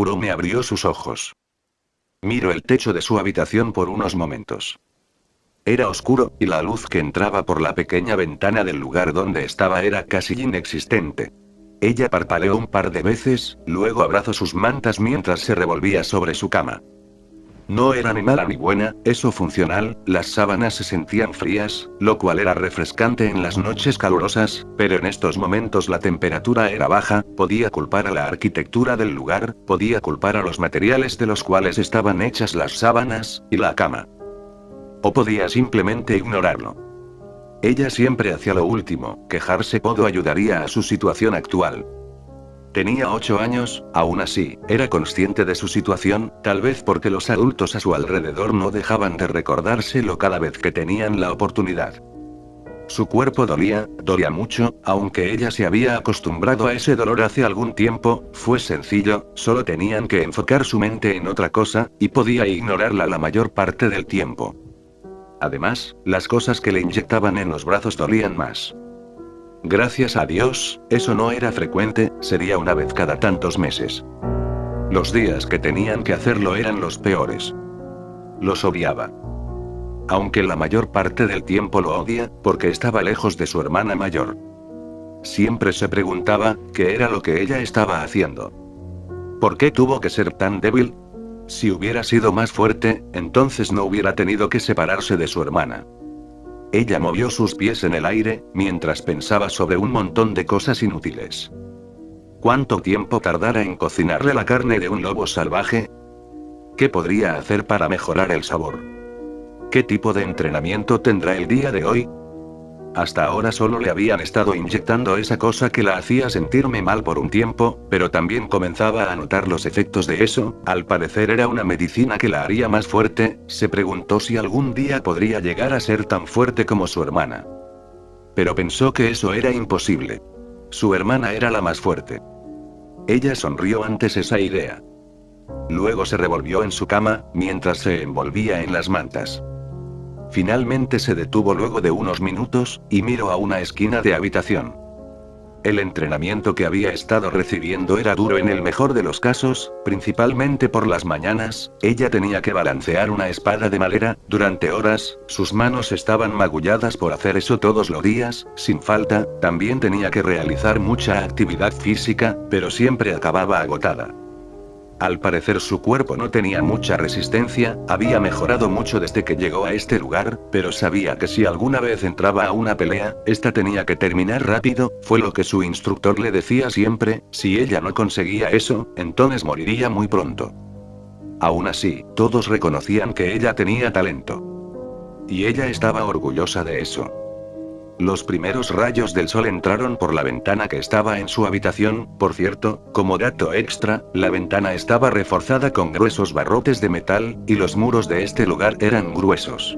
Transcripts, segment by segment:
Kurome abrió sus ojos. Miró el techo de su habitación por unos momentos. Era oscuro, y la luz que entraba por la pequeña ventana del lugar donde estaba era casi inexistente. Ella parpadeó un par de veces, luego abrazó sus mantas mientras se revolvía sobre su cama. No era ni mala ni buena, eso funcional, las sábanas se sentían frías, lo cual era refrescante en las noches calurosas, pero en estos momentos la temperatura era baja, podía culpar a la arquitectura del lugar, podía culpar a los materiales de los cuales estaban hechas las sábanas, y la cama. O podía simplemente ignorarlo. Ella siempre hacía lo último, quejarse todo ayudaría a su situación actual. Tenía 8 años, aún así, era consciente de su situación, tal vez porque los adultos a su alrededor no dejaban de recordárselo cada vez que tenían la oportunidad. Su cuerpo dolía mucho, aunque ella se había acostumbrado a ese dolor hace algún tiempo, fue sencillo, solo tenían que enfocar su mente en otra cosa, y podía ignorarla la mayor parte del tiempo. Además, las cosas que le inyectaban en los brazos dolían más. Gracias a Dios, eso no era frecuente, sería una vez cada tantos meses. Los días que tenían que hacerlo eran los peores. Los odiaba. Aunque la mayor parte del tiempo lo odia, porque estaba lejos de su hermana mayor. Siempre se preguntaba, ¿qué era lo que ella estaba haciendo? ¿Por qué tuvo que ser tan débil? Si hubiera sido más fuerte, entonces no hubiera tenido que separarse de su hermana. Ella movió sus pies en el aire, mientras pensaba sobre un montón de cosas inútiles. ¿Cuánto tiempo tardará en cocinarle la carne de un lobo salvaje? ¿Qué podría hacer para mejorar el sabor? ¿Qué tipo de entrenamiento tendrá el día de hoy? Hasta ahora solo le habían estado inyectando esa cosa que la hacía sentirme mal por un tiempo, pero también comenzaba a notar los efectos de eso, al parecer era una medicina que la haría más fuerte, se preguntó si algún día podría llegar a ser tan fuerte como su hermana. Pero pensó que eso era imposible. Su hermana era la más fuerte. Ella sonrió antes esa idea. Luego se revolvió en su cama, mientras se envolvía en las mantas. Finalmente se detuvo luego de unos minutos, y miró a una esquina de habitación. El entrenamiento que había estado recibiendo era duro en el mejor de los casos, principalmente por las mañanas, ella tenía que balancear una espada de madera, durante horas, sus manos estaban magulladas por hacer eso todos los días, sin falta, también tenía que realizar mucha actividad física, pero siempre acababa agotada. Al parecer su cuerpo no tenía mucha resistencia, había mejorado mucho desde que llegó a este lugar, pero sabía que si alguna vez entraba a una pelea, esta tenía que terminar rápido, fue lo que su instructor le decía siempre, si ella no conseguía eso, entonces moriría muy pronto. Aún así, todos reconocían que ella tenía talento. Y ella estaba orgullosa de eso. Los primeros rayos del sol entraron por la ventana que estaba en su habitación, por cierto, como dato extra, la ventana estaba reforzada con gruesos barrotes de metal, y los muros de este lugar eran gruesos.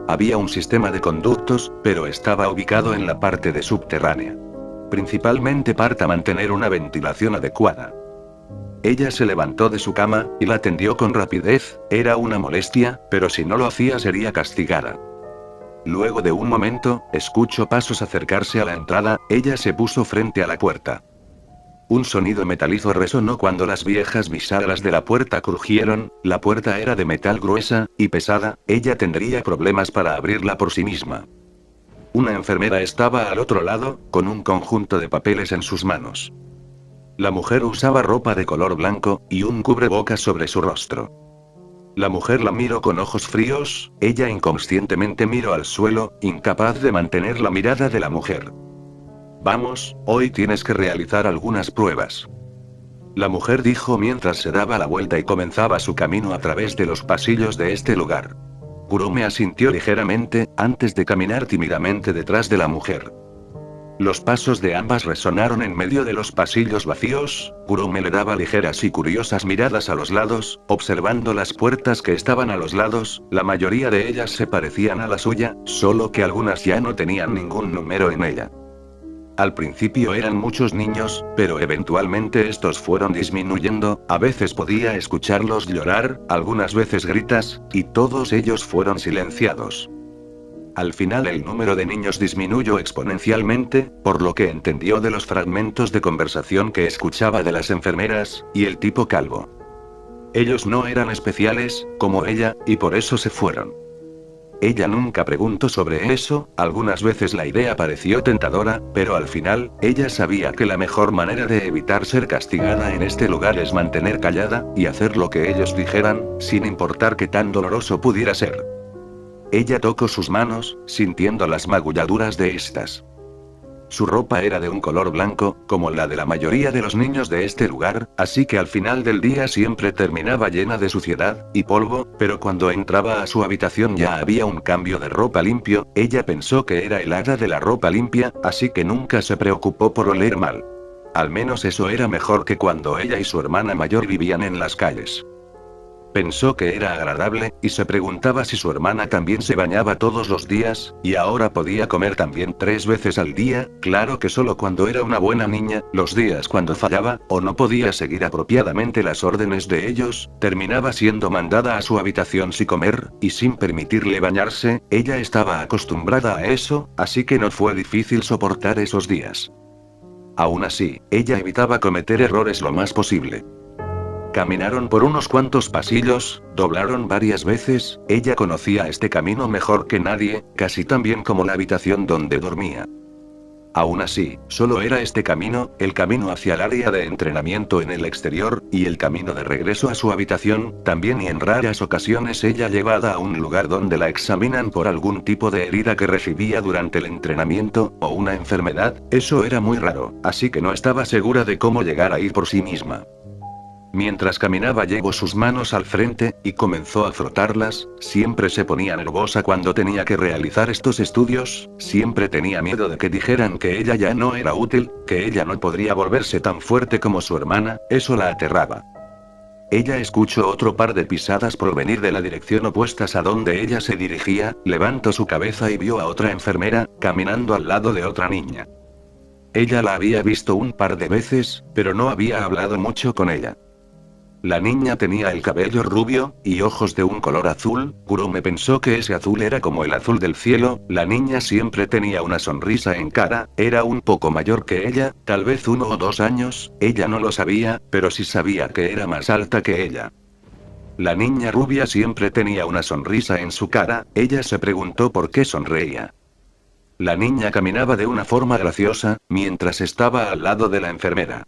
Había un sistema de conductos, pero estaba ubicado en la parte de subterránea. Principalmente para mantener una ventilación adecuada. Ella se levantó de su cama, y la tendió con rapidez, era una molestia, pero si no lo hacía sería castigada. Luego de un momento, escuchó pasos acercarse a la entrada, ella se puso frente a la puerta. Un sonido metalizo resonó cuando las viejas bisagras de la puerta crujieron, la puerta era de metal gruesa, y pesada, ella tendría problemas para abrirla por sí misma. Una enfermera estaba al otro lado, con un conjunto de papeles en sus manos. La mujer usaba ropa de color blanco, y un cubrebocas sobre su rostro. La mujer la miró con ojos fríos, ella inconscientemente miró al suelo, incapaz de mantener la mirada de la mujer. Vamos, hoy tienes que realizar algunas pruebas. La mujer dijo mientras se daba la vuelta y comenzaba su camino a través de los pasillos de este lugar. Kurome asintió ligeramente, antes de caminar tímidamente detrás de la mujer. Los pasos de ambas resonaron en medio de los pasillos vacíos, Kurome le daba ligeras y curiosas miradas a los lados, observando las puertas que estaban a los lados, la mayoría de ellas se parecían a la suya, solo que algunas ya no tenían ningún número en ella. Al principio eran muchos niños, pero eventualmente estos fueron disminuyendo, a veces podía escucharlos llorar, algunas veces gritas, y todos ellos fueron silenciados. Al final el número de niños disminuyó exponencialmente, por lo que entendió de los fragmentos de conversación que escuchaba de las enfermeras, y el tipo calvo. Ellos no eran especiales, como ella, y por eso se fueron. Ella nunca preguntó sobre eso, algunas veces la idea pareció tentadora, pero al final, ella sabía que la mejor manera de evitar ser castigada en este lugar es mantener callada, y hacer lo que ellos dijeran, sin importar qué tan doloroso pudiera ser. Ella tocó sus manos, sintiendo las magulladuras de estas. Su ropa era de un color blanco, como la de la mayoría de los niños de este lugar, así que al final del día siempre terminaba llena de suciedad y polvo, pero cuando entraba a su habitación ya había un cambio de ropa limpio. Ella pensó que era el hada de la ropa limpia, así que nunca se preocupó por oler mal. Al menos eso era mejor que cuando ella y su hermana mayor vivían en las calles. Pensó que era agradable, y se preguntaba si su hermana también se bañaba todos los días, y ahora podía comer también 3 veces al día, claro que solo cuando era una buena niña, los días cuando fallaba, o no podía seguir apropiadamente las órdenes de ellos, terminaba siendo mandada a su habitación sin comer, y sin permitirle bañarse. Ella estaba acostumbrada a eso, así que no fue difícil soportar esos días. Aún así, ella evitaba cometer errores lo más posible. Caminaron por unos cuantos pasillos, doblaron varias veces. Ella conocía este camino mejor que nadie, casi tan bien como la habitación donde dormía. Aún así, solo era este camino, el camino hacia el área de entrenamiento en el exterior, y el camino de regreso a su habitación, también, y en raras ocasiones ella llevada a un lugar donde la examinan por algún tipo de herida que recibía durante el entrenamiento, o una enfermedad. Eso era muy raro, así que no estaba segura de cómo llegar ahí por sí misma. Mientras caminaba llevó sus manos al frente, y comenzó a frotarlas. Siempre se ponía nerviosa cuando tenía que realizar estos estudios, siempre tenía miedo de que dijeran que ella ya no era útil, que ella no podría volverse tan fuerte como su hermana. Eso la aterraba. Ella escuchó otro par de pisadas provenir de la dirección opuestas a donde ella se dirigía, levantó su cabeza y vio a otra enfermera, caminando al lado de otra niña. Ella la había visto un par de veces, pero no había hablado mucho con ella. La niña tenía el cabello rubio, y ojos de un color azul. Kurume pensó que ese azul era como el azul del cielo. La niña siempre tenía una sonrisa en cara, era un poco mayor que ella, tal vez 1 o 2 años, ella no lo sabía, pero sí sabía que era más alta que ella. La niña rubia siempre tenía una sonrisa en su cara. Ella se preguntó por qué sonreía. La niña caminaba de una forma graciosa, mientras estaba al lado de la enfermera.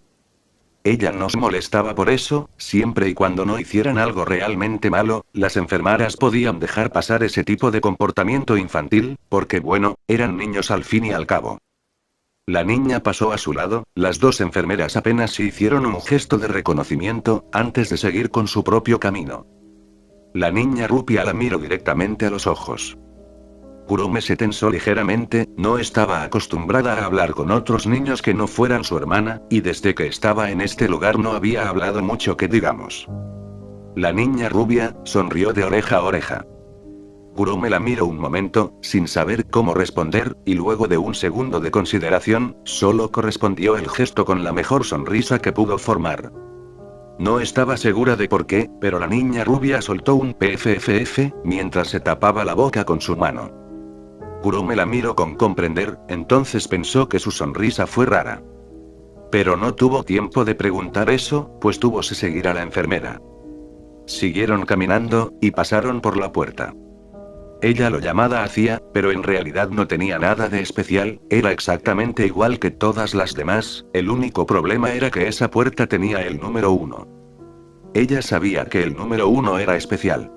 Ella no se molestaba por eso, siempre y cuando no hicieran algo realmente malo. Las enfermeras podían dejar pasar ese tipo de comportamiento infantil, porque bueno, eran niños al fin y al cabo. La niña pasó a su lado, las 2 enfermeras apenas se hicieron un gesto de reconocimiento, antes de seguir con su propio camino. La niña rubia la miró directamente a los ojos. Kurume se tensó ligeramente, no estaba acostumbrada a hablar con otros niños que no fueran su hermana, y desde que estaba en este lugar no había hablado mucho que digamos. La niña rubia sonrió de oreja a oreja. Kurume la miró un momento, sin saber cómo responder, y luego de un segundo de consideración, solo correspondió el gesto con la mejor sonrisa que pudo formar. No estaba segura de por qué, pero la niña rubia soltó un pfff, mientras se tapaba la boca con su mano. Kurume la miró con comprender, entonces pensó que su sonrisa fue rara. Pero no tuvo tiempo de preguntar eso, pues tuvo que seguir a la enfermera. Siguieron caminando, y pasaron por la puerta. Ella lo llamada hacía, pero en realidad no tenía nada de especial, era exactamente igual que todas las demás. El único problema era que esa puerta tenía el número 1. Ella sabía que el número 1 era especial.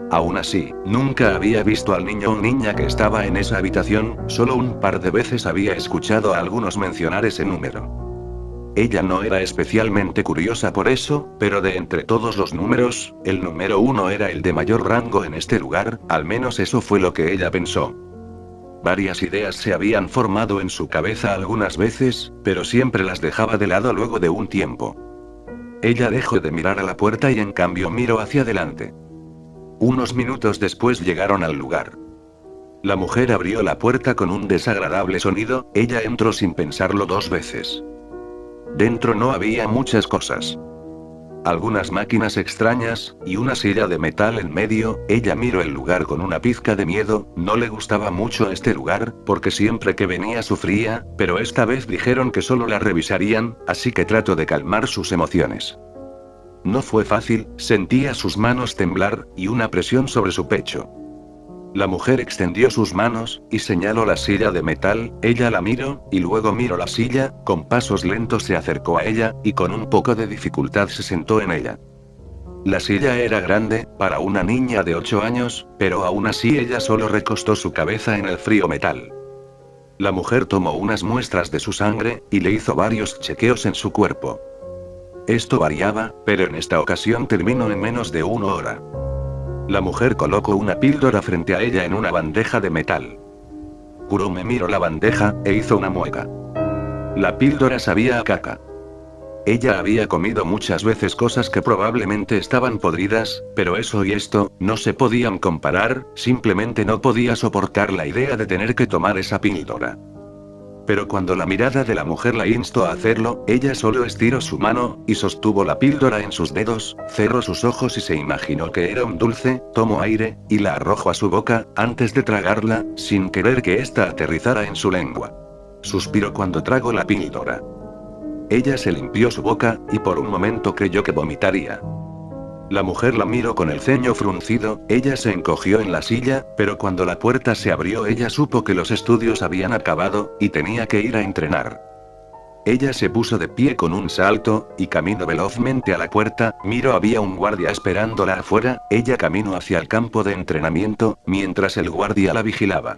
Aún así, nunca había visto al niño o niña que estaba en esa habitación, solo un par de veces había escuchado a algunos mencionar ese número. Ella no era especialmente curiosa por eso, pero de entre todos los números, el número 1 era el de mayor rango en este lugar, al menos eso fue lo que ella pensó. Varias ideas se habían formado en su cabeza algunas veces, pero siempre las dejaba de lado luego de un tiempo. Ella dejó de mirar a la puerta y en cambio miró hacia adelante. Unos minutos después llegaron al lugar. La mujer abrió la puerta con un desagradable sonido. Ella entró sin pensarlo 2 veces. Dentro no había muchas cosas. algunas máquinas extrañas, y una silla de metal en medio. Ella miró el lugar con una pizca de miedo. No le gustaba mucho este lugar, porque siempre que venía sufría, pero esta vez dijeron que solo la revisarían, así que trató de calmar sus emociones. No fue fácil, sentía sus manos temblar, y una presión sobre su pecho. La mujer extendió sus manos, y señaló la silla de metal. Ella la miró, y luego miró la silla. Con pasos lentos se acercó a ella, y con un poco de dificultad se sentó en ella. La silla era grande, para una niña de 8 años, pero aún así ella solo recostó su cabeza en el frío metal. La mujer tomó unas muestras de su sangre, y le hizo varios chequeos en su cuerpo. Esto variaba, pero en esta ocasión terminó en menos de 1 hora. La mujer colocó una píldora frente a ella en una bandeja de metal. Kurume miró la bandeja, e hizo una mueca. La píldora sabía a caca. Ella había comido muchas veces cosas que probablemente estaban podridas, pero eso y esto, no se podían comparar. Simplemente no podía soportar la idea de tener que tomar esa píldora. Pero cuando la mirada de la mujer la instó a hacerlo, ella solo estiró su mano, y sostuvo la píldora en sus dedos, cerró sus ojos y se imaginó que era un dulce. Tomó aire, y la arrojó a su boca, antes de tragarla, sin querer que ésta aterrizara en su lengua. Suspiró cuando tragó la píldora. Ella se limpió su boca, y por un momento creyó que vomitaría. La mujer la miró con el ceño fruncido. Ella se encogió en la silla, pero cuando la puerta se abrió ella supo que los estudios habían acabado, y tenía que ir a entrenar. Ella se puso de pie con un salto, y caminó velozmente a la puerta. Miró, había un guardia esperándola afuera. Ella caminó hacia el campo de entrenamiento, mientras el guardia la vigilaba.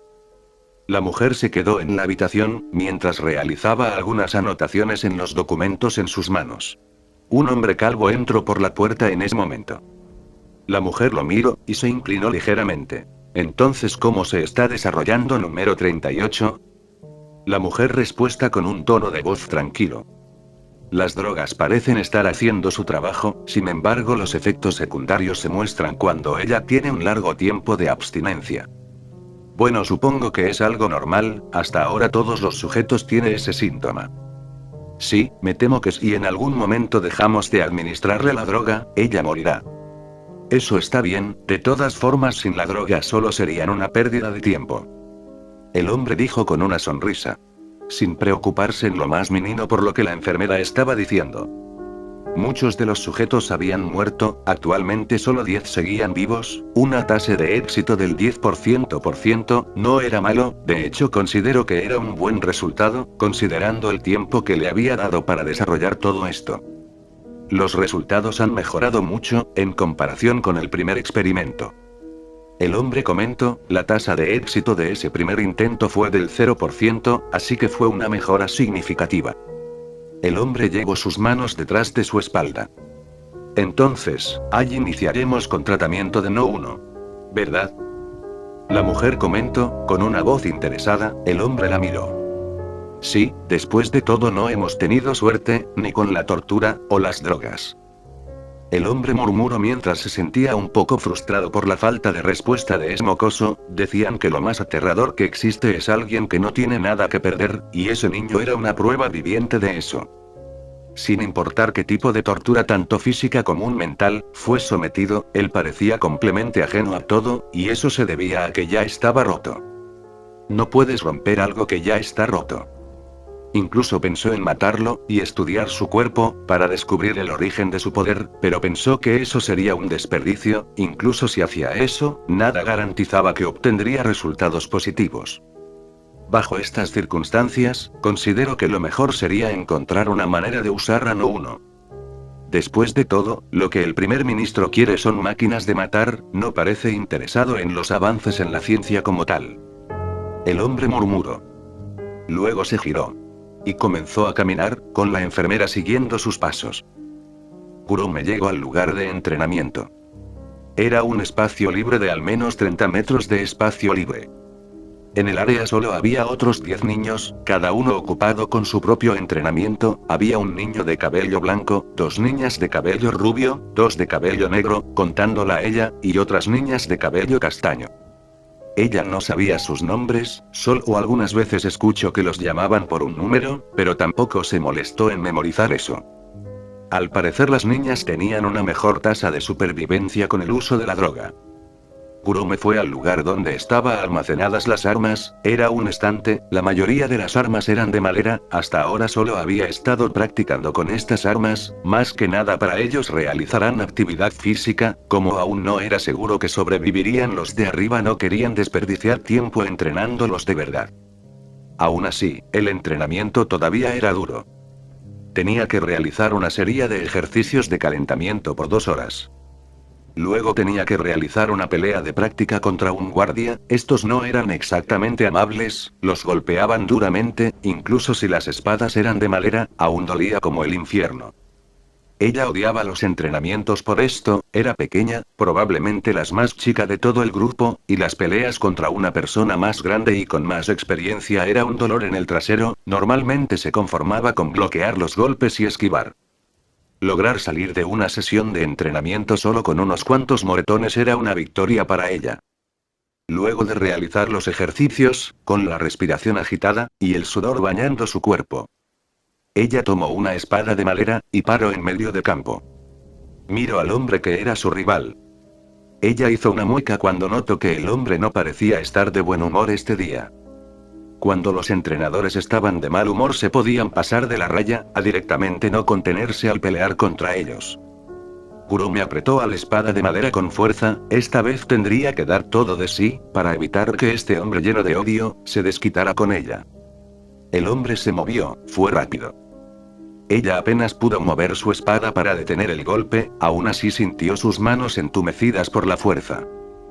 La mujer se quedó en la habitación, mientras realizaba algunas anotaciones en los documentos en sus manos. Un hombre calvo entró por la puerta en ese momento. La mujer lo miró, y se inclinó ligeramente. Entonces, ¿cómo se está desarrollando número 38? La mujer respuesta con un tono de voz tranquilo. Las drogas parecen estar haciendo su trabajo, sin embargo los efectos secundarios se muestran cuando ella tiene un largo tiempo de abstinencia. Bueno, supongo que es algo normal. Hasta ahora todos los sujetos tienen ese síntoma. Sí, me temo que si en algún momento dejamos de administrarle la droga, ella morirá. Eso está bien. De todas formas, sin la droga solo serían una pérdida de tiempo. El hombre dijo con una sonrisa. Sin preocuparse en lo más mínimo por lo que la enfermera estaba diciendo. Muchos de los sujetos habían muerto. Actualmente solo 10 seguían vivos. Una tasa de éxito del 10%. No era malo. De hecho, considero que era un buen resultado, considerando el tiempo que le había dado para desarrollar todo esto. Los resultados han mejorado mucho, en comparación con el primer experimento. El hombre comentó, la tasa de éxito de ese primer intento fue del 0%, así que fue una mejora significativa. El hombre llevó sus manos detrás de su espalda. Entonces, ahí iniciaremos con tratamiento de No 1. ¿Verdad? La mujer comentó, con una voz interesada. El hombre la miró. Sí, después de todo no hemos tenido suerte, ni con la tortura, o las drogas. El hombre murmuró mientras se sentía un poco frustrado por la falta de respuesta de ese mocoso. Decían que lo más aterrador que existe es alguien que no tiene nada que perder, y ese niño era una prueba viviente de eso. Sin importar qué tipo de tortura tanto física como mental fue sometido, él parecía completamente ajeno a todo, y eso se debía a que ya estaba roto. No puedes romper algo que ya está roto. Incluso pensó en matarlo, y estudiar su cuerpo, para descubrir el origen de su poder, pero pensó que eso sería un desperdicio. Incluso si hacía eso, nada garantizaba que obtendría resultados positivos. Bajo estas circunstancias, considero que lo mejor sería encontrar una manera de usar a No 1. Después de todo, lo que el primer ministro quiere son máquinas de matar. No parece interesado en los avances en la ciencia como tal. El hombre murmuró. Luego se giró. Y comenzó a caminar, con la enfermera siguiendo sus pasos. Kurume llegó al lugar de entrenamiento. Era un espacio libre de al menos 30 metros de espacio libre. En el área solo había otros 10 niños, cada uno ocupado con su propio entrenamiento. Había un niño de cabello blanco, 2 niñas de cabello rubio, 2 de cabello negro, contándola a ella, y otras niñas de cabello castaño. Ella no sabía sus nombres, solo algunas veces escuchó que los llamaban por un número, pero tampoco se molestó en memorizar eso. Al parecer las niñas tenían una mejor tasa de supervivencia con el uso de la droga. Kurume fue al lugar donde estaban almacenadas las armas, era un estante, la mayoría de las armas eran de madera, hasta ahora solo había estado practicando con estas armas, más que nada para ellos realizarán actividad física, como aún no era seguro que sobrevivirían los de arriba no querían desperdiciar tiempo entrenándolos de verdad. Aún así, el entrenamiento todavía era duro. Tenía que realizar una serie de ejercicios de calentamiento por 2 horas. Luego tenía que realizar una pelea de práctica contra un guardia, estos no eran exactamente amables, los golpeaban duramente, incluso si las espadas eran de madera, aún dolía como el infierno. Ella odiaba los entrenamientos por esto, era pequeña, probablemente la más chica de todo el grupo, y las peleas contra una persona más grande y con más experiencia era un dolor en el trasero, normalmente se conformaba con bloquear los golpes y esquivar. Lograr salir de una sesión de entrenamiento solo con unos cuantos moretones era una victoria para ella. Luego de realizar los ejercicios, con la respiración agitada, y el sudor bañando su cuerpo, ella tomó una espada de madera, y paró en medio de campo. Miró al hombre que era su rival. Ella hizo una mueca cuando notó que el hombre no parecía estar de buen humor este día. Cuando los entrenadores estaban de mal humor se podían pasar de la raya, a directamente no contenerse al pelear contra ellos. Kurume apretó a la espada de madera con fuerza, esta vez tendría que dar todo de sí, para evitar que este hombre lleno de odio, se desquitara con ella. El hombre se movió, fue rápido. Ella apenas pudo mover su espada para detener el golpe, aún así sintió sus manos entumecidas por la fuerza.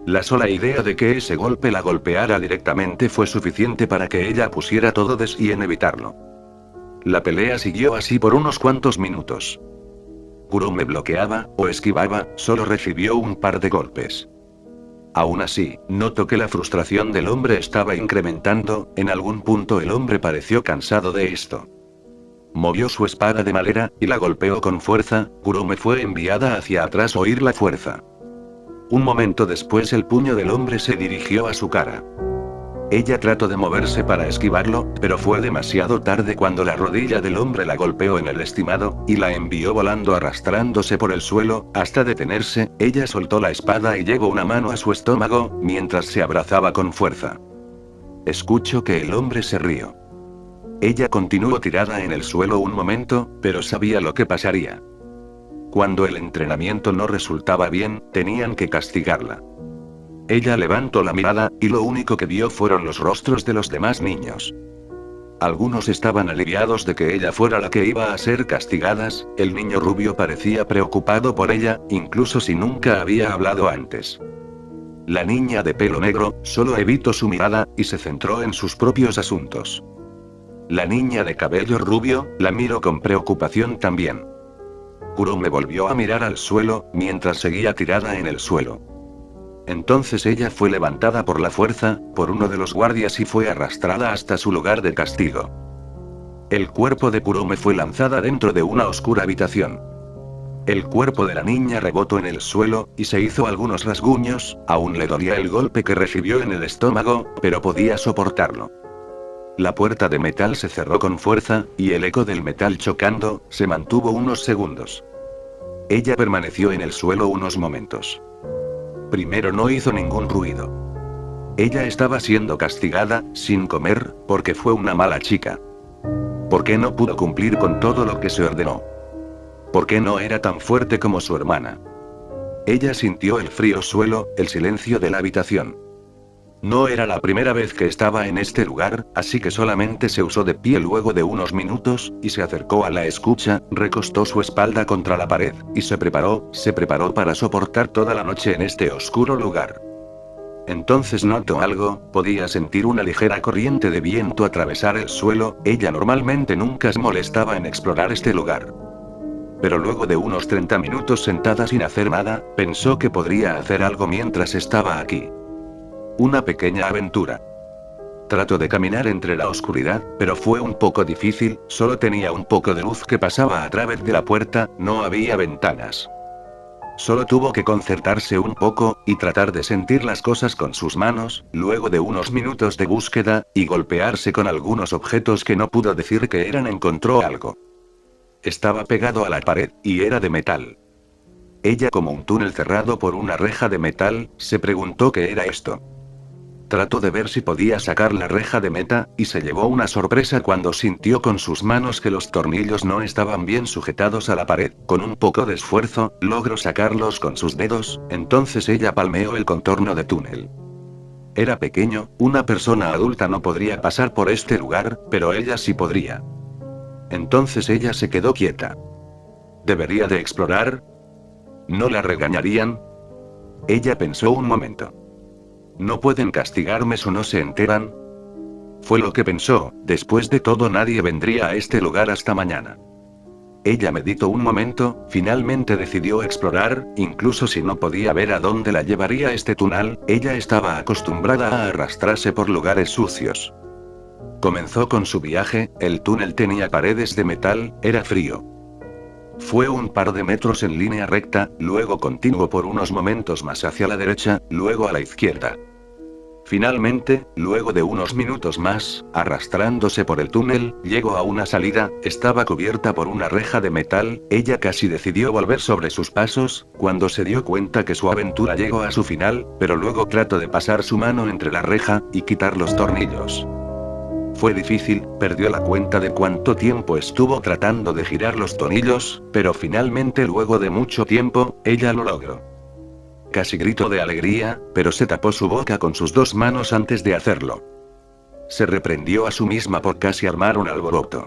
La sola idea de que ese golpe la golpeara directamente fue suficiente para que ella pusiera todo de sí en evitarlo. La pelea siguió así por unos cuantos minutos. Kurume bloqueaba, o esquivaba, solo recibió un par de golpes. Aún así, notó que la frustración del hombre estaba incrementando, en algún punto el hombre pareció cansado de esto. Movió su espada de madera, y la golpeó con fuerza, Kurume fue enviada hacia atrás a oír la fuerza. Un momento después el puño del hombre se dirigió a su cara. Ella trató de moverse para esquivarlo, pero fue demasiado tarde cuando la rodilla del hombre la golpeó en el estimado, y la envió volando arrastrándose por el suelo, hasta detenerse, ella soltó la espada y llevó una mano a su estómago, mientras se abrazaba con fuerza. Escuchó que el hombre se rió. Ella continuó tirada en el suelo un momento, pero sabía lo que pasaría. Cuando el entrenamiento no resultaba bien, tenían que castigarla. Ella levantó la mirada, y lo único que vio fueron los rostros de los demás niños. Algunos estaban aliviados de que ella fuera la que iba a ser castigadas, el niño rubio parecía preocupado por ella, incluso si nunca había hablado antes. La niña de pelo negro, solo evitó su mirada, y se centró en sus propios asuntos. La niña de cabello rubio, la miró con preocupación también. Kurume volvió a mirar al suelo, mientras seguía tirada en el suelo. Entonces ella fue levantada por la fuerza, por uno de los guardias y fue arrastrada hasta su lugar de castigo. El cuerpo de Kurume fue lanzada dentro de una oscura habitación. El cuerpo de la niña rebotó en el suelo, y se hizo algunos rasguños, aún le dolía el golpe que recibió en el estómago, pero podía soportarlo. La puerta de metal se cerró con fuerza, y el eco del metal chocando, se mantuvo unos segundos. Ella permaneció en el suelo unos momentos. Primero no hizo ningún ruido. Ella estaba siendo castigada, sin comer, porque fue una mala chica. ¿Por qué no pudo cumplir con todo lo que se ordenó? ¿Por qué no era tan fuerte como su hermana? Ella sintió el frío suelo, el silencio de la habitación. No era la primera vez que estaba en este lugar, así que solamente se usó de pie luego de unos minutos, y se acercó a la escucha, recostó su espalda contra la pared, y se preparó para soportar toda la noche en este oscuro lugar. Entonces notó algo, podía sentir una ligera corriente de viento atravesar el suelo, ella normalmente nunca se molestaba en explorar este lugar. Pero luego de unos 30 minutos sentada sin hacer nada, pensó que podría hacer algo mientras estaba aquí. Una pequeña aventura. Trató de caminar entre la oscuridad, pero fue un poco difícil, solo tenía un poco de luz que pasaba a través de la puerta, no había ventanas. Solo tuvo que concertarse un poco, y tratar de sentir las cosas con sus manos, luego de unos minutos de búsqueda, y golpearse con algunos objetos que no pudo decir que eran, encontró algo. Estaba pegado a la pared, y era de metal. Ella, como un túnel cerrado por una reja de metal, se preguntó qué era esto. Trató de ver si podía sacar la reja de meta, y se llevó una sorpresa cuando sintió con sus manos que los tornillos no estaban bien sujetados a la pared. Con un poco de esfuerzo, logró sacarlos con sus dedos, entonces ella palmeó el contorno de túnel. Era pequeño, una persona adulta no podría pasar por este lugar, pero ella sí podría. Entonces ella se quedó quieta. ¿Debería de explorar? ¿No la regañarían? Ella pensó un momento. ¿No pueden castigarme si no se enteran? Fue lo que pensó, después de todo nadie vendría a este lugar hasta mañana. Ella meditó un momento, finalmente decidió explorar, incluso si no podía ver a dónde la llevaría este túnel, ella estaba acostumbrada a arrastrarse por lugares sucios. Comenzó con su viaje, el túnel tenía paredes de metal, era frío. Fue un par de metros en línea recta, luego continuó por unos momentos más hacia la derecha, luego a la izquierda. Finalmente, luego de unos minutos más, arrastrándose por el túnel, llegó a una salida, estaba cubierta por una reja de metal, ella casi decidió volver sobre sus pasos, cuando se dio cuenta que su aventura llegó a su final, pero luego trató de pasar su mano entre la reja, y quitar los tornillos. Fue difícil, perdió la cuenta de cuánto tiempo estuvo tratando de girar los tornillos, pero finalmente luego de mucho tiempo, ella lo logró. Casi gritó de alegría, pero se tapó su boca con sus dos manos antes de hacerlo. Se reprendió a sí misma por casi armar un alboroto.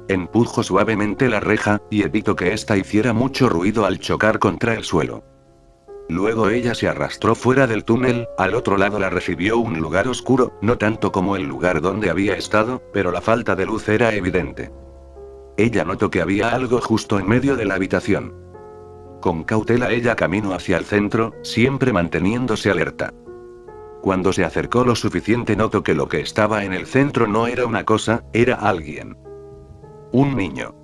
Empujó suavemente la reja, y evitó que ésta hiciera mucho ruido al chocar contra el suelo. Luego ella se arrastró fuera del túnel, al otro lado la recibió un lugar oscuro, no tanto como el lugar donde había estado, pero la falta de luz era evidente. Ella notó que había algo justo en medio de la habitación. Con cautela ella caminó hacia el centro, siempre manteniéndose alerta. Cuando se acercó lo suficiente notó que lo que estaba en el centro no era una cosa, era alguien. Un niño.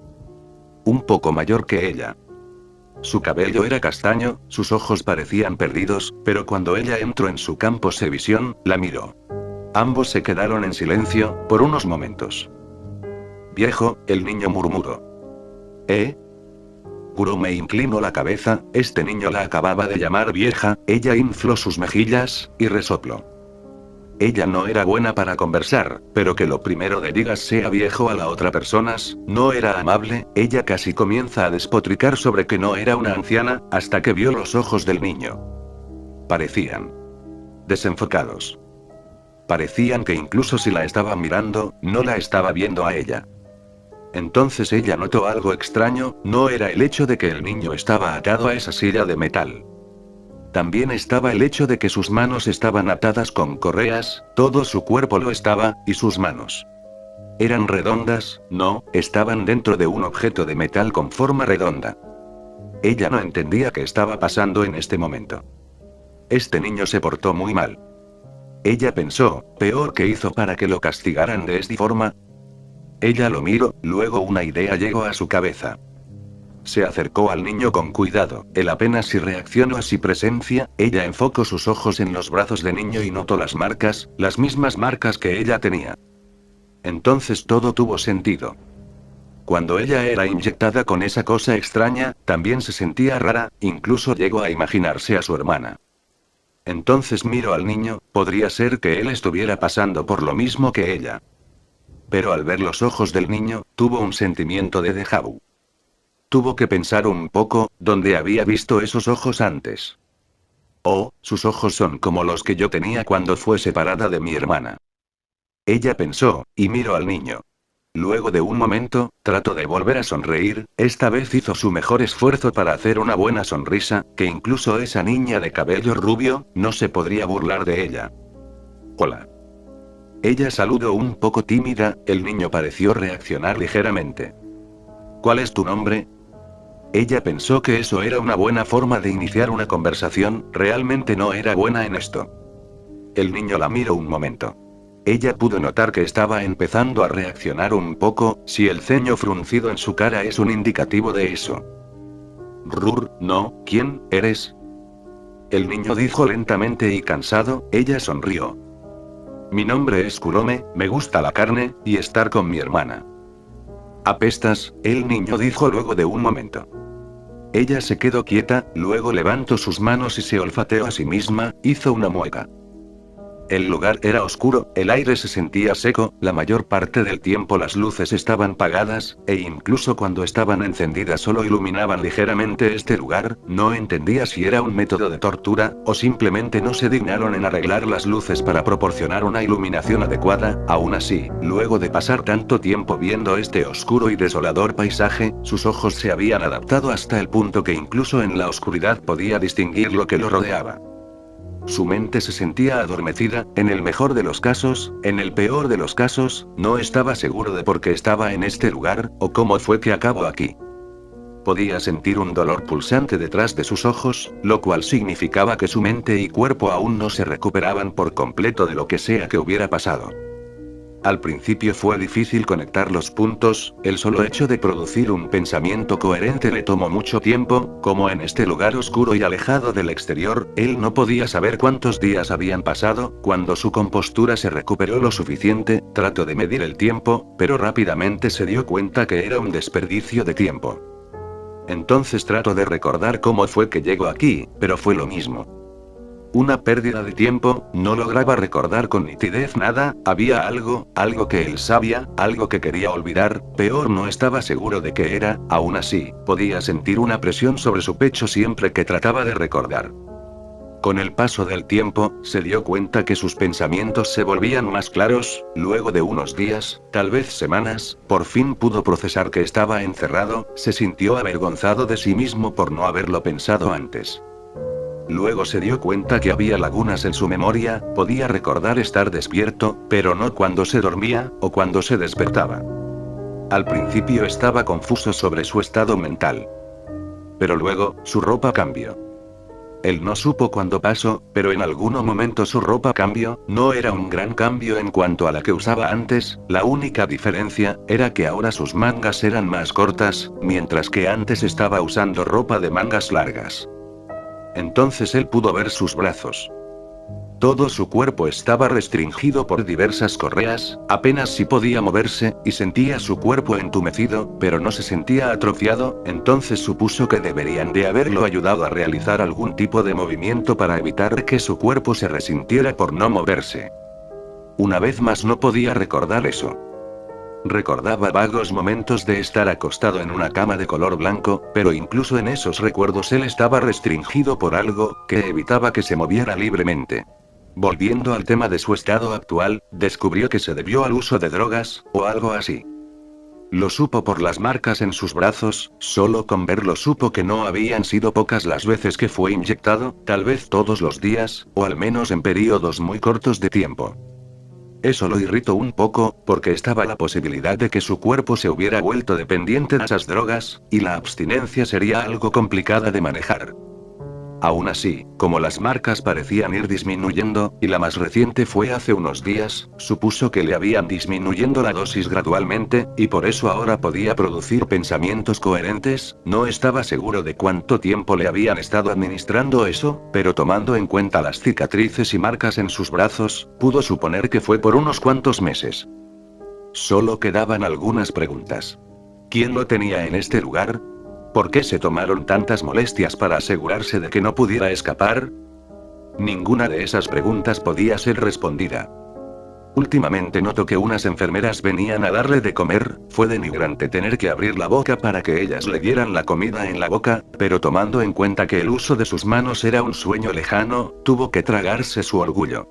Un poco mayor que ella. Su cabello era castaño, sus ojos parecían perdidos, pero cuando ella entró en su campo de visión, la miró. Ambos se quedaron en silencio, por unos momentos. Viejo, el niño murmuró. ¿Eh? Kurome inclinó la cabeza, este niño la acababa de llamar vieja, ella infló sus mejillas, y resopló. Ella no era buena para conversar, pero que lo primero de digas sea viejo a la otra persona, no era amable, ella casi comienza a despotricar sobre que no era una anciana, hasta que vio los ojos del niño. Parecían desenfocados. Parecían que incluso si la estaba mirando, no la estaba viendo a ella. Entonces ella notó algo extraño, no era el hecho de que el niño estaba atado a esa silla de metal. También estaba el hecho de que sus manos estaban atadas con correas, todo su cuerpo lo estaba, y sus manos. Eran redondas, no, estaban dentro de un objeto de metal con forma redonda. Ella no entendía qué estaba pasando en este momento. Este niño se portó muy mal. Ella pensó, peor que hizo para que lo castigaran de esta forma. Ella lo miró, luego una idea llegó a su cabeza. Se acercó al niño con cuidado, él apenas si reaccionó a su presencia, ella enfocó sus ojos en los brazos del niño y notó las mismas marcas que ella tenía. Entonces todo tuvo sentido. Cuando ella era inyectada con esa cosa extraña, también se sentía rara, incluso llegó a imaginarse a su hermana. Entonces miró al niño, podría ser que él estuviera pasando por lo mismo que ella. Pero al ver los ojos del niño, tuvo un sentimiento de déjà vu. Tuvo que pensar un poco, ¿dónde había visto esos ojos antes? Oh, sus ojos son como los que yo tenía cuando fue separada de mi hermana. Ella pensó, y miró al niño. Luego de un momento, trató de volver a sonreír, esta vez hizo su mejor esfuerzo para hacer una buena sonrisa, que incluso esa niña de cabello rubio, no se podría burlar de ella. Hola. Ella saludó un poco tímida, el niño pareció reaccionar ligeramente. ¿Cuál es tu nombre? Ella pensó que eso era una buena forma de iniciar una conversación, realmente no era buena en esto. El niño la miró un momento. Ella pudo notar que estaba empezando a reaccionar un poco, si el ceño fruncido en su cara es un indicativo de eso. Rur, no, ¿quién eres? El niño dijo lentamente y cansado, ella sonrió. Mi nombre es Kurome, me gusta la carne, y estar con mi hermana. Apestas, el niño dijo luego de un momento. Ella se quedó quieta, luego levantó sus manos y se olfateó a sí misma, hizo una mueca. El lugar era oscuro, el aire se sentía seco, la mayor parte del tiempo las luces estaban apagadas, e incluso cuando estaban encendidas solo iluminaban ligeramente este lugar. No entendía si era un método de tortura, o simplemente no se dignaron en arreglar las luces para proporcionar una iluminación adecuada. Aún así, luego de pasar tanto tiempo viendo este oscuro y desolador paisaje, sus ojos se habían adaptado hasta el punto que incluso en la oscuridad podía distinguir lo que lo rodeaba. Su mente se sentía adormecida, en el mejor de los casos, en el peor de los casos, no estaba seguro de por qué estaba en este lugar, o cómo fue que acabó aquí. Podía sentir un dolor pulsante detrás de sus ojos, lo cual significaba que su mente y cuerpo aún no se recuperaban por completo de lo que sea que hubiera pasado. Al principio fue difícil conectar los puntos, el solo hecho de producir un pensamiento coherente le tomó mucho tiempo, como en este lugar oscuro y alejado del exterior, él no podía saber cuántos días habían pasado. Cuando su compostura se recuperó lo suficiente, trató de medir el tiempo, pero rápidamente se dio cuenta que era un desperdicio de tiempo. Entonces trató de recordar cómo fue que llegó aquí, pero fue lo mismo. Una pérdida de tiempo, no lograba recordar con nitidez nada. Había algo que él sabía, algo que quería olvidar, peor no estaba seguro de qué era. Aún así, podía sentir una presión sobre su pecho siempre que trataba de recordar. Con el paso del tiempo, se dio cuenta que sus pensamientos se volvían más claros. Luego de unos días, tal vez semanas, por fin pudo procesar que estaba encerrado. Se sintió avergonzado de sí mismo por no haberlo pensado antes. Luego se dio cuenta que había lagunas en su memoria. Podía recordar estar despierto, pero no cuando se dormía, o cuando se despertaba. Al principio estaba confuso sobre su estado mental. Pero luego, su ropa cambió. Él no supo cuándo pasó, pero en algún momento su ropa cambió. No era un gran cambio en cuanto a la que usaba antes, la única diferencia era que ahora sus mangas eran más cortas, mientras que antes estaba usando ropa de mangas largas. Entonces él pudo ver sus brazos. Todo su cuerpo estaba restringido por diversas correas, apenas si podía moverse, y sentía su cuerpo entumecido, pero no se sentía atrofiado. Entonces supuso que deberían de haberlo ayudado a realizar algún tipo de movimiento para evitar que su cuerpo se resintiera por no moverse. Una vez más no podía recordar eso. Recordaba vagos momentos de estar acostado en una cama de color blanco, pero incluso en esos recuerdos él estaba restringido por algo, que evitaba que se moviera libremente. Volviendo al tema de su estado actual, descubrió que se debió al uso de drogas, o algo así. Lo supo por las marcas en sus brazos. Solo con verlo supo que no habían sido pocas las veces que fue inyectado, tal vez todos los días, o al menos en períodos muy cortos de tiempo. Eso lo irritó un poco, porque estaba la posibilidad de que su cuerpo se hubiera vuelto dependiente de esas drogas, y la abstinencia sería algo complicada de manejar. Aún así, como las marcas parecían ir disminuyendo, y la más reciente fue hace unos días, supuso que le habían disminuyendo la dosis gradualmente, y por eso ahora podía producir pensamientos coherentes. No estaba seguro de cuánto tiempo le habían estado administrando eso, pero tomando en cuenta las cicatrices y marcas en sus brazos, pudo suponer que fue por unos cuantos meses. Solo quedaban algunas preguntas. ¿Quién lo tenía en este lugar? ¿Por qué se tomaron tantas molestias para asegurarse de que no pudiera escapar? Ninguna de esas preguntas podía ser respondida. Últimamente notó que unas enfermeras venían a darle de comer. Fue denigrante tener que abrir la boca para que ellas le dieran la comida en la boca, pero tomando en cuenta que el uso de sus manos era un sueño lejano, tuvo que tragarse su orgullo.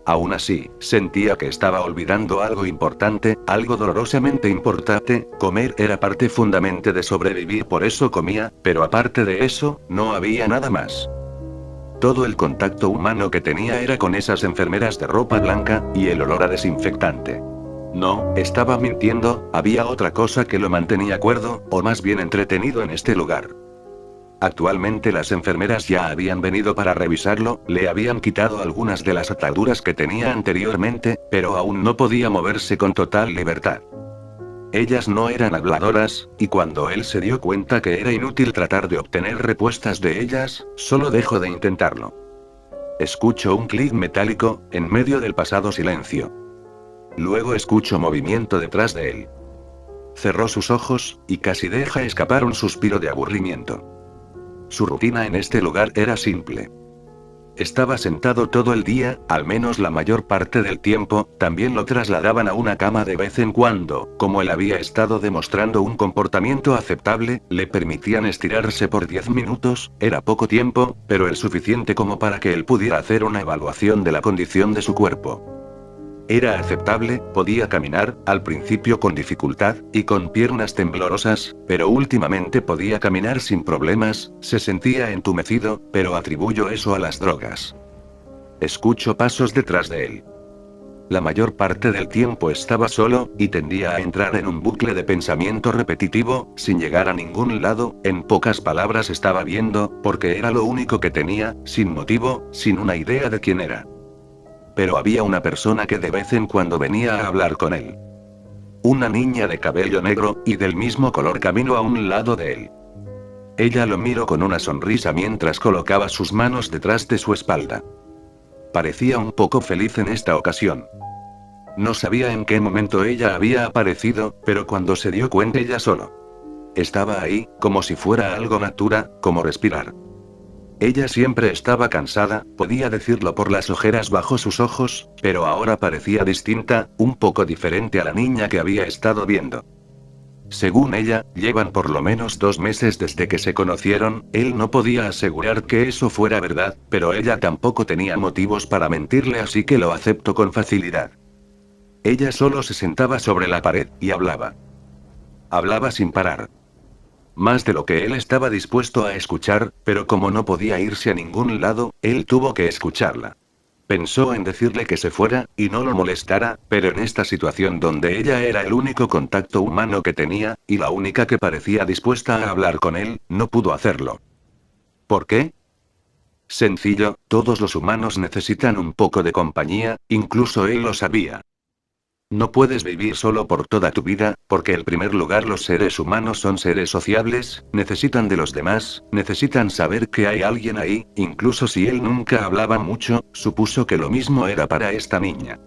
Aún así, sentía que estaba olvidando algo importante, algo dolorosamente importante. Comer era parte fundamental de sobrevivir, por eso comía, pero aparte de eso, no había nada más. Todo el contacto humano que tenía era con esas enfermeras de ropa blanca, y el olor a desinfectante. No, estaba mintiendo. Había otra cosa que lo mantenía cuerdo, o más bien entretenido en este lugar. Actualmente las enfermeras ya habían venido para revisarlo, le habían quitado algunas de las ataduras que tenía anteriormente, pero aún no podía moverse con total libertad. Ellas no eran habladoras, y cuando él se dio cuenta que era inútil tratar de obtener respuestas de ellas, solo dejó de intentarlo. Escuchó un clic metálico, en medio del pasado silencio. Luego escuchó movimiento detrás de él. Cerró sus ojos, y casi deja escapar un suspiro de aburrimiento. Su rutina en este lugar era simple. Estaba sentado todo el día, al menos la mayor parte del tiempo, también lo trasladaban a una cama de vez en cuando, como él había estado demostrando un comportamiento aceptable, le permitían estirarse por 10 minutos, era poco tiempo, pero el suficiente como para que él pudiera hacer una evaluación de la condición de su cuerpo. Era aceptable, podía caminar, al principio con dificultad, y con piernas temblorosas, pero últimamente podía caminar sin problemas, se sentía entumecido, pero atribuyo eso a las drogas. Escucho pasos detrás de él. La mayor parte del tiempo estaba solo, y tendía a entrar en un bucle de pensamiento repetitivo, sin llegar a ningún lado, en pocas palabras estaba viendo, porque era lo único que tenía, sin motivo, sin una idea de quién era. Pero había una persona que de vez en cuando venía a hablar con él. Una niña de cabello negro, y del mismo color caminó a un lado de él. Ella lo miró con una sonrisa mientras colocaba sus manos detrás de su espalda. Parecía un poco feliz en esta ocasión. No sabía en qué momento ella había aparecido, pero cuando se dio cuenta ella solo estaba ahí, como si fuera algo natural, como respirar. Ella siempre estaba cansada, podía decirlo por las ojeras bajo sus ojos, pero ahora parecía distinta, un poco diferente a la niña que había estado viendo. Según ella, llevan por lo menos 2 meses desde que se conocieron, él no podía asegurar que eso fuera verdad, pero ella tampoco tenía motivos para mentirle, así que lo aceptó con facilidad. Ella solo se sentaba sobre la pared, y hablaba. Hablaba sin parar. Más de lo que él estaba dispuesto a escuchar, pero como no podía irse a ningún lado, él tuvo que escucharla. Pensó en decirle que se fuera, y no lo molestara, pero en esta situación donde ella era el único contacto humano que tenía, y la única que parecía dispuesta a hablar con él, no pudo hacerlo. ¿Por qué? Sencillo, todos los humanos necesitan un poco de compañía, incluso él lo sabía. No puedes vivir solo por toda tu vida, porque en primer lugar los seres humanos son seres sociables, necesitan de los demás, necesitan saber que hay alguien ahí, incluso si él nunca hablaba mucho, supuso que lo mismo era para esta niña.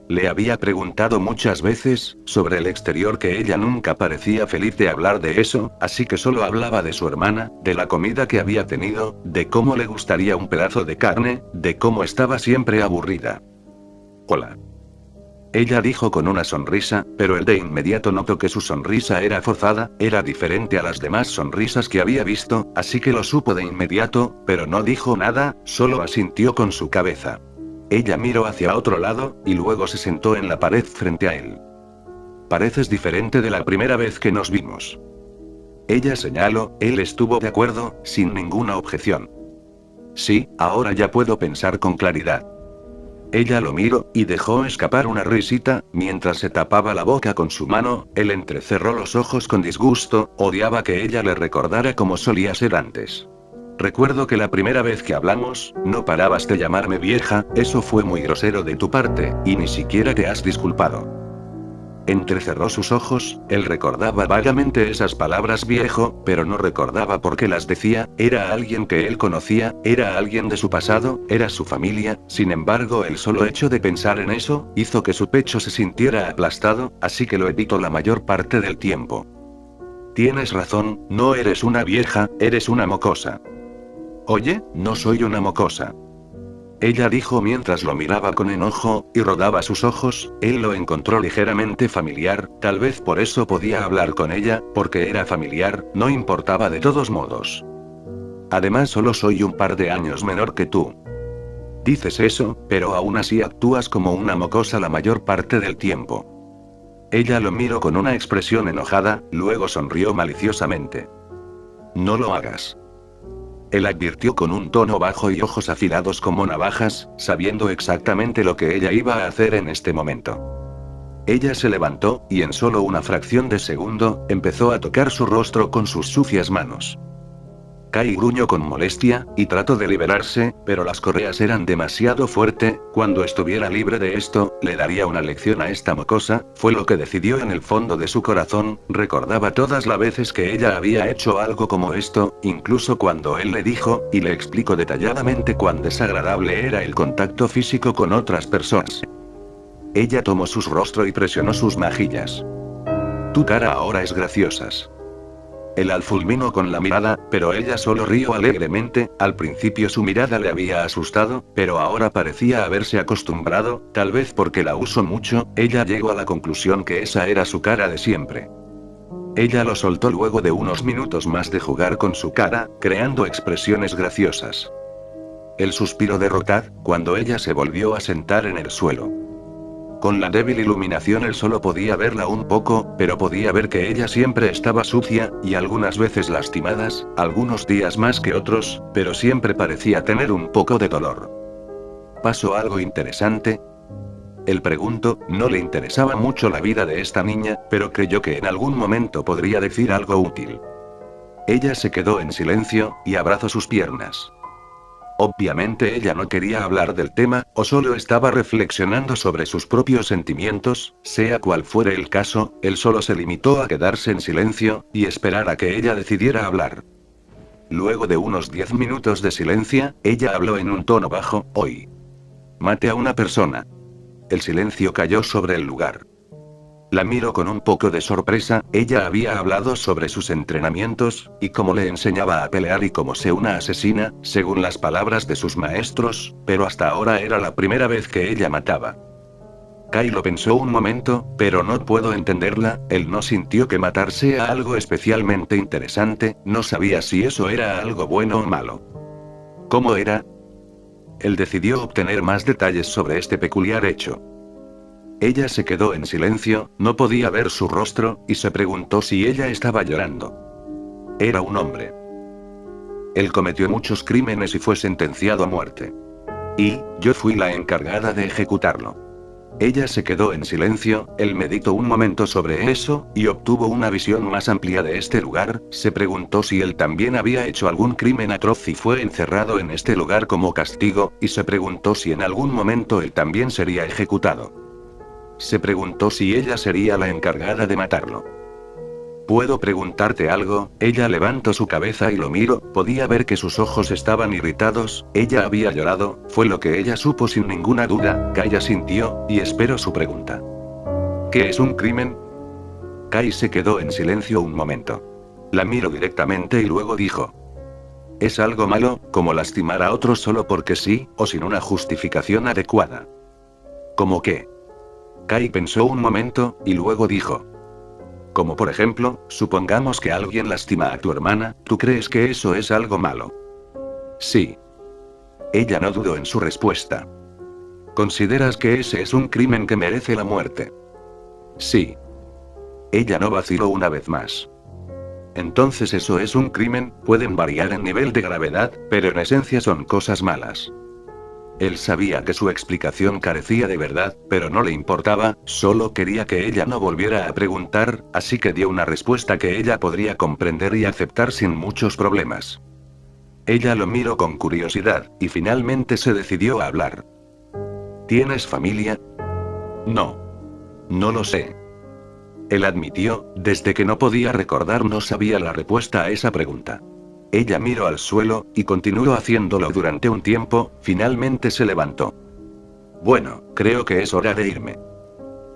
Le había preguntado muchas veces, sobre el exterior, que ella nunca parecía feliz de hablar de eso, así que solo hablaba de su hermana, de la comida que había tenido, de cómo le gustaría un pedazo de carne, de cómo estaba siempre aburrida. Hola. Ella dijo con una sonrisa, pero él de inmediato notó que su sonrisa era forzada, era diferente a las demás sonrisas que había visto, así que lo supo de inmediato, pero no dijo nada, solo asintió con su cabeza. Ella miró hacia otro lado, y luego se sentó en la pared frente a él. Pareces diferente de la primera vez que nos vimos. Ella señaló, él estuvo de acuerdo, sin ninguna objeción. Sí, ahora ya puedo pensar con claridad. Ella lo miró, y dejó escapar una risita, mientras se tapaba la boca con su mano, él entrecerró los ojos con disgusto, odiaba que ella le recordara como solía ser antes. Recuerdo que la primera vez que hablamos, no parabas de llamarme vieja, eso fue muy grosero de tu parte, y ni siquiera te has disculpado. Entrecerró sus ojos, él recordaba vagamente esas palabras viejo, pero no recordaba por qué las decía, era alguien que él conocía, era alguien de su pasado, era su familia, sin embargo el solo hecho de pensar en eso, hizo que su pecho se sintiera aplastado, así que lo evitó la mayor parte del tiempo. Tienes razón, no eres una vieja, eres una mocosa. Oye, no soy una mocosa. Ella dijo mientras lo miraba con enojo, y rodaba sus ojos, él lo encontró ligeramente familiar, tal vez por eso podía hablar con ella, porque era familiar, no importaba de todos modos. Además solo soy un par de años menor que tú. Dices eso, pero aún así actúas como una mocosa la mayor parte del tiempo. Ella lo miró con una expresión enojada, luego sonrió maliciosamente. No lo hagas. Él advirtió con un tono bajo y ojos afilados como navajas, sabiendo exactamente lo que ella iba a hacer en este momento. Ella se levantó, y en solo una fracción de segundo, empezó a tocar su rostro con sus sucias manos. Kai gruñó con molestia, y trató de liberarse, pero las correas eran demasiado fuerte, cuando estuviera libre de esto, le daría una lección a esta mocosa, fue lo que decidió en el fondo de su corazón, recordaba todas las veces que ella había hecho algo como esto, incluso cuando él le dijo, y le explicó detalladamente cuán desagradable era el contacto físico con otras personas. Ella tomó su rostro y presionó sus mejillas. Tu cara ahora es graciosa. Él la fulminó con la mirada, pero ella solo rió alegremente. Al principio su mirada le había asustado, pero ahora parecía haberse acostumbrado, tal vez porque la usó mucho. Ella llegó a la conclusión que esa era su cara de siempre. Ella lo soltó luego de unos minutos más de jugar con su cara, creando expresiones graciosas. El suspiro de Rotad, cuando ella se volvió a sentar en el suelo. Con la débil iluminación él solo podía verla un poco, pero podía ver que ella siempre estaba sucia, y algunas veces lastimadas, algunos días más que otros, pero siempre parecía tener un poco de dolor. ¿Pasó algo interesante? Él preguntó, no le interesaba mucho la vida de esta niña, pero creyó que en algún momento podría decir algo útil. Ella se quedó en silencio, y abrazó sus piernas. Obviamente ella no quería hablar del tema, o solo estaba reflexionando sobre sus propios sentimientos. Sea cual fuere el caso, él solo se limitó a quedarse en silencio, y esperar a que ella decidiera hablar. Luego de unos 10 minutos de silencio, ella habló en un tono bajo, hoy. Maté a una persona. El silencio cayó sobre el lugar. La miró con un poco de sorpresa. Ella había hablado sobre sus entrenamientos, y cómo le enseñaba a pelear y cómo ser una asesina, según las palabras de sus maestros, pero hasta ahora era la primera vez que ella mataba. Kai lo pensó un momento, pero no puedo entenderla. Él no sintió que matar sea algo especialmente interesante, no sabía si eso era algo bueno o malo. ¿Cómo era? Él decidió obtener más detalles sobre este peculiar hecho. Ella se quedó en silencio, no podía ver su rostro, y se preguntó si ella estaba llorando. Era un hombre. Él cometió muchos crímenes y fue sentenciado a muerte. Y, yo fui la encargada de ejecutarlo. Ella se quedó en silencio, él meditó un momento sobre eso, y obtuvo una visión más amplia de este lugar. Se preguntó si él también había hecho algún crimen atroz y fue encerrado en este lugar como castigo, y se preguntó si en algún momento él también sería ejecutado. Se preguntó si ella sería la encargada de matarlo. ¿Puedo preguntarte algo? Ella levantó su cabeza y lo miró, podía ver que sus ojos estaban irritados. Ella había llorado, fue lo que ella supo sin ninguna duda. Kai asintió, y esperó su pregunta. ¿Qué es un crimen? Kai se quedó en silencio un momento. La miró directamente y luego dijo. Es algo malo, como lastimar a otros solo porque sí, o sin una justificación adecuada. ¿Cómo qué? Kai pensó un momento, y luego dijo. Como por ejemplo, supongamos que alguien lastima a tu hermana, ¿tú crees que eso es algo malo? Sí. Ella no dudó en su respuesta. ¿Consideras que ese es un crimen que merece la muerte? Sí. Ella no vaciló una vez más. Entonces eso es un crimen, pueden variar en nivel de gravedad, pero en esencia son cosas malas. Él sabía que su explicación carecía de verdad, pero no le importaba, solo quería que ella no volviera a preguntar, así que dio una respuesta que ella podría comprender y aceptar sin muchos problemas. Ella lo miró con curiosidad, y finalmente se decidió a hablar. ¿Tienes familia? No. No lo sé. Él admitió, desde que no podía recordar no sabía la respuesta a esa pregunta. Ella miró al suelo, y continuó haciéndolo durante un tiempo. Finalmente se levantó. Bueno, creo que es hora de irme.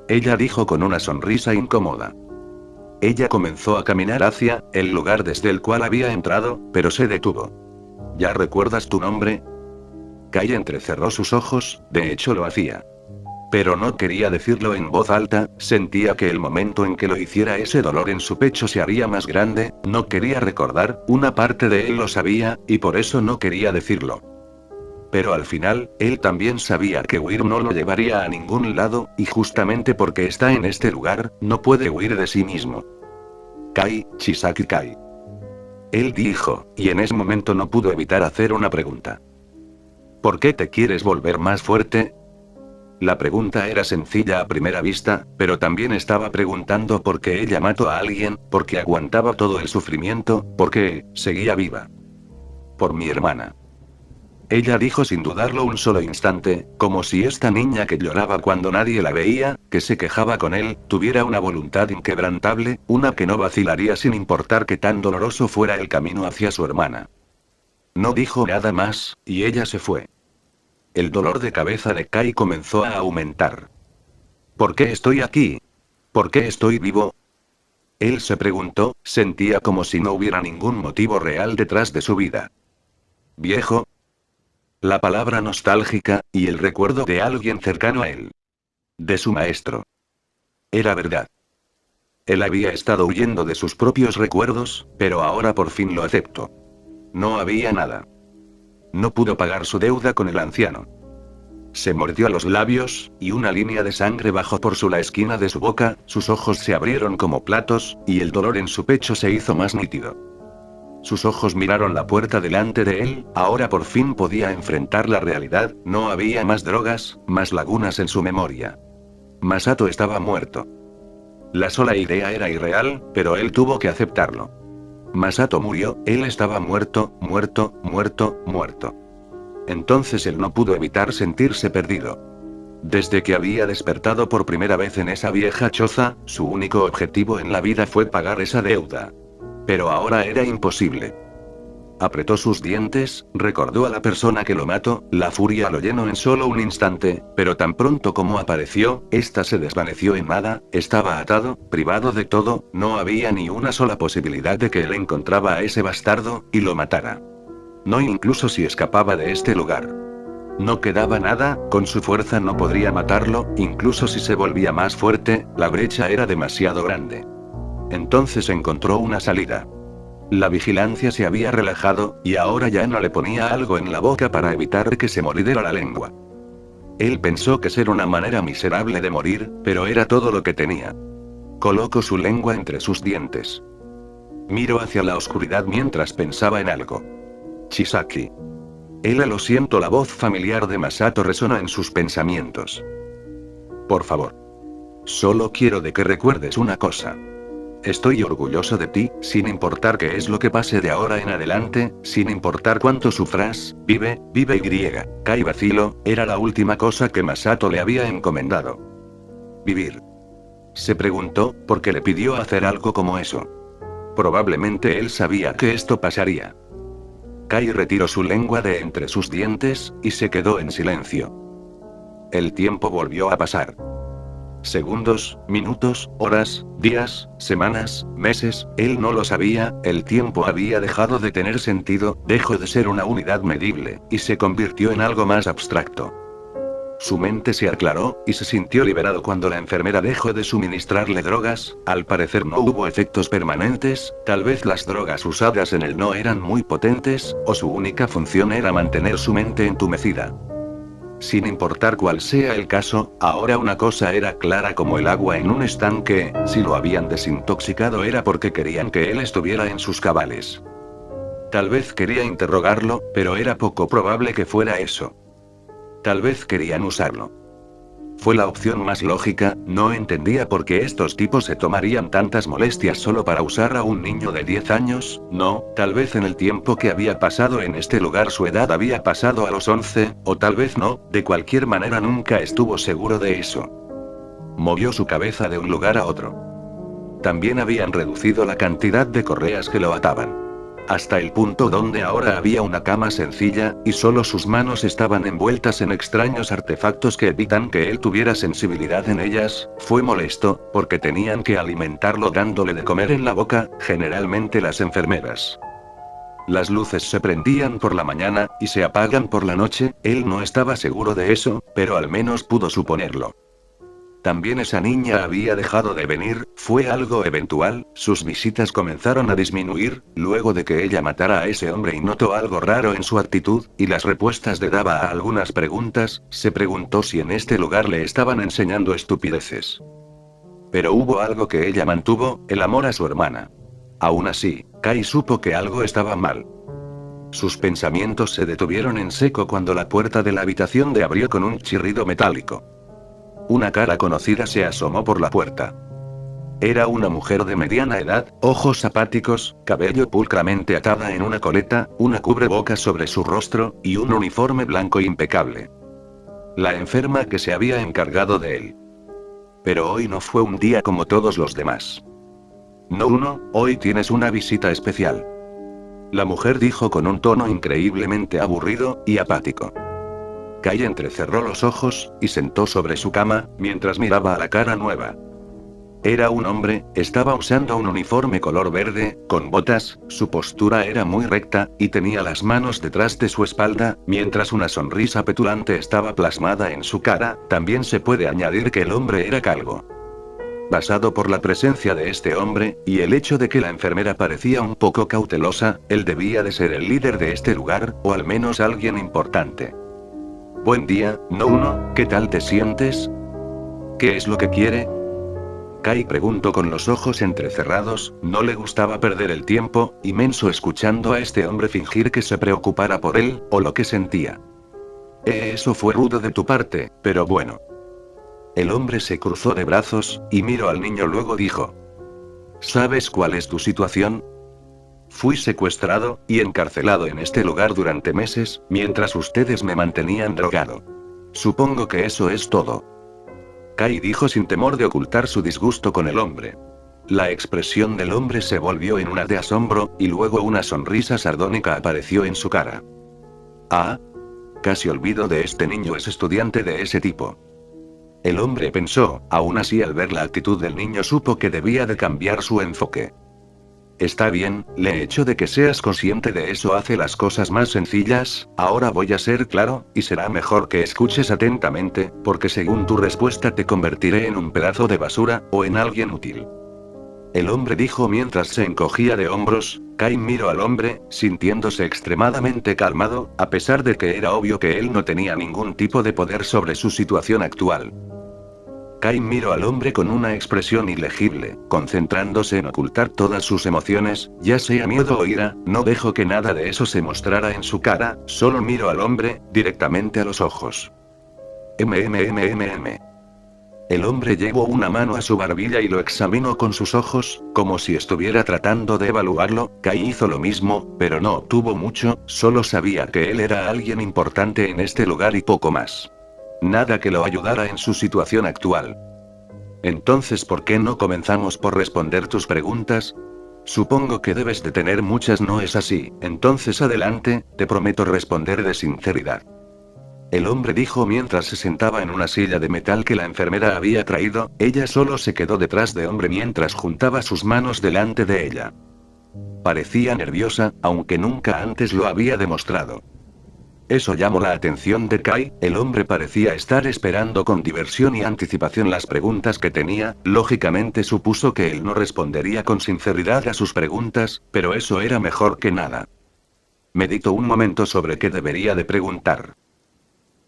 Ella dijo con una sonrisa incómoda. Ella comenzó a caminar hacia el lugar desde el cual había entrado, pero se detuvo. ¿Ya recuerdas tu nombre? Kai entrecerró sus ojos, de hecho lo hacía. Pero no quería decirlo en voz alta, sentía que el momento en que lo hiciera ese dolor en su pecho se haría más grande. No quería recordar, una parte de él lo sabía, y por eso no quería decirlo. Pero al final, él también sabía que huir no lo llevaría a ningún lado, y justamente porque está en este lugar, no puede huir de sí mismo. Kai, Chisaki Kai. Él dijo, y en ese momento no pudo evitar hacer una pregunta. ¿Por qué te quieres volver más fuerte? La pregunta era sencilla a primera vista, pero también estaba preguntando por qué ella mató a alguien, por qué aguantaba todo el sufrimiento, por qué seguía viva. Por mi hermana. Ella dijo sin dudarlo un solo instante, como si esta niña que lloraba cuando nadie la veía, que se quejaba con él, tuviera una voluntad inquebrantable, una que no vacilaría sin importar qué tan doloroso fuera el camino hacia su hermana. No dijo nada más, y ella se fue. El dolor de cabeza de Kai comenzó a aumentar. ¿Por qué estoy aquí? ¿Por qué estoy vivo? Él se preguntó, sentía como si no hubiera ningún motivo real detrás de su vida. ¿Viejo? La palabra nostálgica, y el recuerdo de alguien cercano a él. De su maestro. Era verdad. Él había estado huyendo de sus propios recuerdos, pero ahora por fin lo aceptó. No había nada. No pudo pagar su deuda con el anciano. Se mordió los labios, y una línea de sangre bajó por la esquina de su boca, sus ojos se abrieron como platos, y el dolor en su pecho se hizo más nítido. Sus ojos miraron la puerta delante de él, ahora por fin podía enfrentar la realidad, no había más drogas, más lagunas en su memoria. Masato estaba muerto. La sola idea era irreal, pero él tuvo que aceptarlo. Masato murió, él estaba muerto, muerto, muerto, muerto. Entonces él no pudo evitar sentirse perdido. Desde que había despertado por primera vez en esa vieja choza, su único objetivo en la vida fue pagar esa deuda. Pero ahora era imposible. Apretó sus dientes, recordó a la persona que lo mató, la furia lo llenó en solo un instante, pero tan pronto como apareció, ésta se desvaneció en nada, estaba atado, privado de todo, no había ni una sola posibilidad de que él encontraba a ese bastardo, y lo matara. No incluso si escapaba de este lugar. No quedaba nada, con su fuerza no podría matarlo, incluso si se volvía más fuerte, la brecha era demasiado grande. Entonces encontró una salida. La vigilancia se había relajado, y ahora ya no le ponía algo en la boca para evitar que se mordiera la lengua. Él pensó que ser una manera miserable de morir, pero era todo lo que tenía. Colocó su lengua entre sus dientes. Miró hacia la oscuridad mientras pensaba en algo. Chisaki. Lo siento, la voz familiar de Masato resonó en sus pensamientos. Por favor. Solo quiero de que recuerdes una cosa. Estoy orgulloso de ti, sin importar qué es lo que pase de ahora en adelante, sin importar cuánto sufras, vive y. Kai vacilo, era la última cosa que Masato le había encomendado. Vivir. Se preguntó, ¿por qué le pidió hacer algo como eso? Probablemente él sabía que esto pasaría. Kai retiró su lengua de entre sus dientes, y se quedó en silencio. El tiempo volvió a pasar. Segundos, minutos, horas, días, semanas, meses, él no lo sabía, el tiempo había dejado de tener sentido, dejó de ser una unidad medible, y se convirtió en algo más abstracto. Su mente se aclaró, y se sintió liberado cuando la enfermera dejó de suministrarle drogas, al parecer no hubo efectos permanentes, tal vez las drogas usadas en él no eran muy potentes, o su única función era mantener su mente entumecida. Sin importar cuál sea el caso, ahora una cosa era clara como el agua en un estanque, si lo habían desintoxicado era porque querían que él estuviera en sus cabales. Tal vez quería interrogarlo, pero era poco probable que fuera eso. Tal vez querían usarlo. Fue la opción más lógica, no entendía por qué estos tipos se tomarían tantas molestias solo para usar a un niño de 10 años, no, tal vez en el tiempo que había pasado en este lugar su edad había pasado a los 11, o tal vez no, de cualquier manera nunca estuvo seguro de eso. Movió su cabeza de un lugar a otro. También habían reducido la cantidad de correas que lo ataban. Hasta el punto donde ahora había una cama sencilla, y solo sus manos estaban envueltas en extraños artefactos que evitan que él tuviera sensibilidad en ellas. Fue molesto, porque tenían que alimentarlo dándole de comer en la boca, generalmente las enfermeras. Las luces se prendían por la mañana, y se apagan por la noche, él no estaba seguro de eso, pero al menos pudo suponerlo. También esa niña había dejado de venir, fue algo eventual, sus visitas comenzaron a disminuir, luego de que ella matara a ese hombre y notó algo raro en su actitud, y las respuestas de daba a algunas preguntas, se preguntó si en este lugar le estaban enseñando estupideces. Pero hubo algo que ella mantuvo, el amor a su hermana. Aún así, Kai supo que algo estaba mal. Sus pensamientos se detuvieron en seco cuando la puerta de la habitación de abrió con un chirrido metálico. Una cara conocida se asomó por la puerta. Era una mujer de mediana edad, ojos apáticos, cabello pulcramente atada en una coleta, una cubrebocas sobre su rostro, y un uniforme blanco impecable. La enferma que se había encargado de él. Pero hoy no fue un día como todos los demás. No, hoy tienes una visita especial. La mujer dijo con un tono increíblemente aburrido y apático. Kai entrecerró los ojos, y sentó sobre su cama, mientras miraba a la cara nueva. Era un hombre, estaba usando un uniforme color verde, con botas, su postura era muy recta, y tenía las manos detrás de su espalda, mientras una sonrisa petulante estaba plasmada en su cara. También se puede añadir que el hombre era calvo. Basado por la presencia de este hombre, y el hecho de que la enfermera parecía un poco cautelosa, él debía de ser el líder de este lugar, o al menos alguien importante. Buen día, no uno, ¿qué tal te sientes? ¿Qué es lo que quiere? Kai preguntó con los ojos entrecerrados, no le gustaba perder el tiempo, inmenso escuchando a este hombre fingir que se preocupara por él, o lo que sentía. Eso fue rudo de tu parte, pero bueno. El hombre se cruzó de brazos, y miró al niño, luego dijo. ¿Sabes cuál es tu situación? Fui secuestrado, y encarcelado en este lugar durante meses, mientras ustedes me mantenían drogado. Supongo que eso es todo. Kai dijo sin temor de ocultar su disgusto con el hombre. La expresión del hombre se volvió en una de asombro, y luego una sonrisa sardónica apareció en su cara. Ah. Casi olvido de este niño, es estudiante de ese tipo. El hombre pensó, aún así al ver la actitud del niño supo que debía de cambiar su enfoque. Está bien, el hecho de que seas consciente de eso hace las cosas más sencillas. Ahora voy a ser claro, y será mejor que escuches atentamente, porque según tu respuesta te convertiré en un pedazo de basura, o en alguien útil. El hombre dijo mientras se encogía de hombros. Kai miró al hombre, sintiéndose extremadamente calmado, a pesar de que era obvio que él no tenía ningún tipo de poder sobre su situación actual. Kai miró al hombre con una expresión ilegible, concentrándose en ocultar todas sus emociones, ya sea miedo o ira. No dejó que nada de eso se mostrara en su cara, solo miró al hombre, directamente a los ojos. MMMMM. El hombre llevó una mano a su barbilla y lo examinó con sus ojos, como si estuviera tratando de evaluarlo. Kai hizo lo mismo, pero no obtuvo mucho, solo sabía que él era alguien importante en este lugar y poco más. Nada que lo ayudara en su situación actual. Entonces, ¿por qué no comenzamos por responder tus preguntas? Supongo que debes de tener muchas, ¿no es así? Entonces adelante, te prometo responder de sinceridad. El hombre dijo mientras se sentaba en una silla de metal que la enfermera había traído. Ella solo se quedó detrás de hombre mientras juntaba sus manos delante de ella. Parecía nerviosa, aunque nunca antes lo había demostrado. Eso llamó la atención de Kai. El hombre parecía estar esperando con diversión y anticipación las preguntas que tenía. Lógicamente supuso que él no respondería con sinceridad a sus preguntas, pero eso era mejor que nada. Meditó un momento sobre qué debería de preguntar.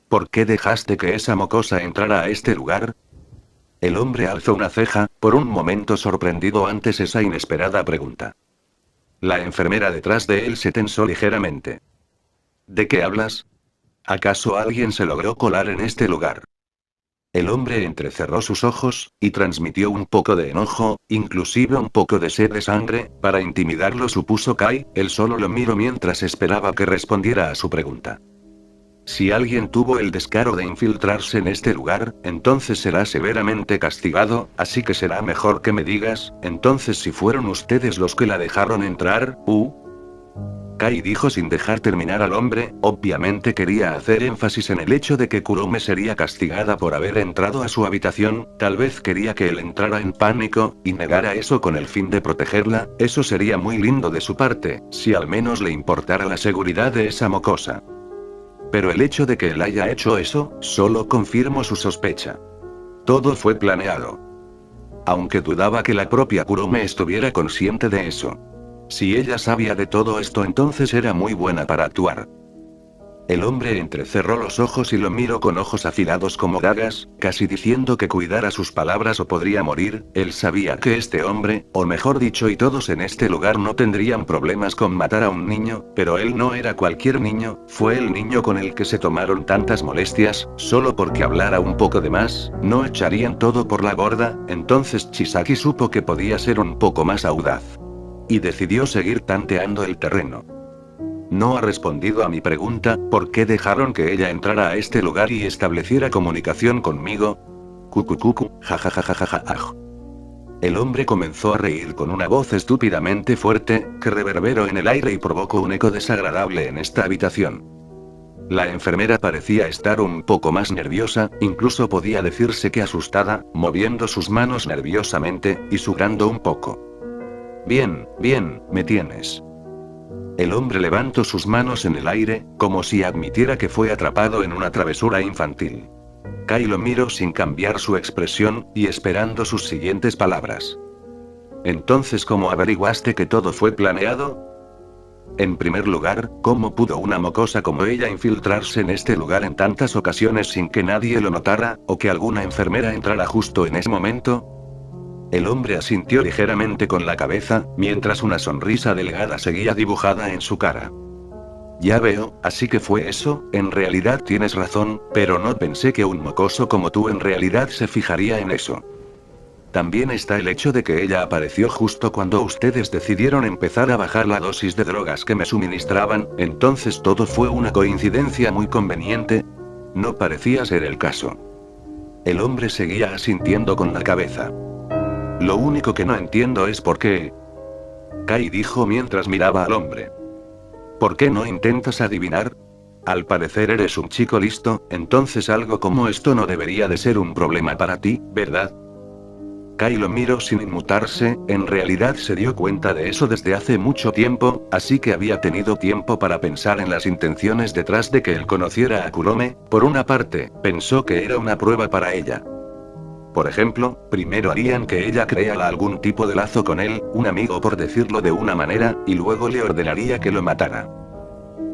¿Por qué dejaste que esa mocosa entrara a este lugar? El hombre alzó una ceja, por un momento sorprendido ante esa inesperada pregunta. La enfermera detrás de él se tensó ligeramente. ¿De qué hablas? ¿Acaso alguien se logró colar en este lugar? El hombre entrecerró sus ojos, y transmitió un poco de enojo, inclusive un poco de sed de sangre. Para intimidarlo, supuso Kai. Él solo lo miró mientras esperaba que respondiera a su pregunta. Si alguien tuvo el descaro de infiltrarse en este lugar, entonces será severamente castigado, así que será mejor que me digas, entonces si fueron ustedes los que la dejaron entrar. Kai dijo sin dejar terminar al hombre. Obviamente quería hacer énfasis en el hecho de que Kurome sería castigada por haber entrado a su habitación. Tal vez quería que él entrara en pánico, y negara eso con el fin de protegerla. Eso sería muy lindo de su parte, si al menos le importara la seguridad de esa mocosa. Pero el hecho de que él haya hecho eso, solo confirmó su sospecha. Todo fue planeado. Aunque dudaba que la propia Kurome estuviera consciente de eso. Si ella sabía de todo esto, entonces era muy buena para actuar. El hombre entrecerró los ojos y lo miró con ojos afilados como dagas, casi diciendo que cuidara sus palabras o podría morir. Él sabía que este hombre, o mejor dicho y todos en este lugar, no tendrían problemas con matar a un niño, pero él no era cualquier niño, fue el niño con el que se tomaron tantas molestias. Solo porque hablara un poco de más, no echarían todo por la borda. Entonces Chisaki supo que podía ser un poco más audaz. Y decidió seguir tanteando el terreno. No ha respondido a mi pregunta, ¿por qué dejaron que ella entrara a este lugar y estableciera comunicación conmigo? Cucucucu, jajajajajaja. El hombre comenzó a reír con una voz estúpidamente fuerte, que reverberó en el aire y provocó un eco desagradable en esta habitación. La enfermera parecía estar un poco más nerviosa, incluso podía decirse que asustada, moviendo sus manos nerviosamente, y sudando un poco. Bien, bien, me tienes. El hombre levantó sus manos en el aire, como si admitiera que fue atrapado en una travesura infantil. Kai lo miró sin cambiar su expresión, y esperando sus siguientes palabras. Entonces, ¿cómo averiguaste que todo fue planeado? En primer lugar, ¿cómo pudo una mocosa como ella infiltrarse en este lugar en tantas ocasiones sin que nadie lo notara, o que alguna enfermera entrara justo en ese momento? El hombre asintió ligeramente con la cabeza, mientras una sonrisa delgada seguía dibujada en su cara. Ya veo, así que fue eso, en realidad tienes razón, pero no pensé que un mocoso como tú en realidad se fijaría en eso. También está el hecho de que ella apareció justo cuando ustedes decidieron empezar a bajar la dosis de drogas que me suministraban, entonces todo fue una coincidencia muy conveniente. No parecía ser el caso. El hombre seguía asintiendo con la cabeza. Lo único que no entiendo es por qué. Kai dijo mientras miraba al hombre. ¿Por qué no intentas adivinar? Al parecer eres un chico listo, entonces algo como esto no debería de ser un problema para ti, ¿verdad? Kai lo miró sin inmutarse, en realidad se dio cuenta de eso desde hace mucho tiempo, así que había tenido tiempo para pensar en las intenciones detrás de que él conociera a Kurome. Por una parte, pensó que era una prueba para ella. Por ejemplo, primero harían que ella creara algún tipo de lazo con él, un amigo por decirlo de una manera, y luego le ordenaría que lo matara.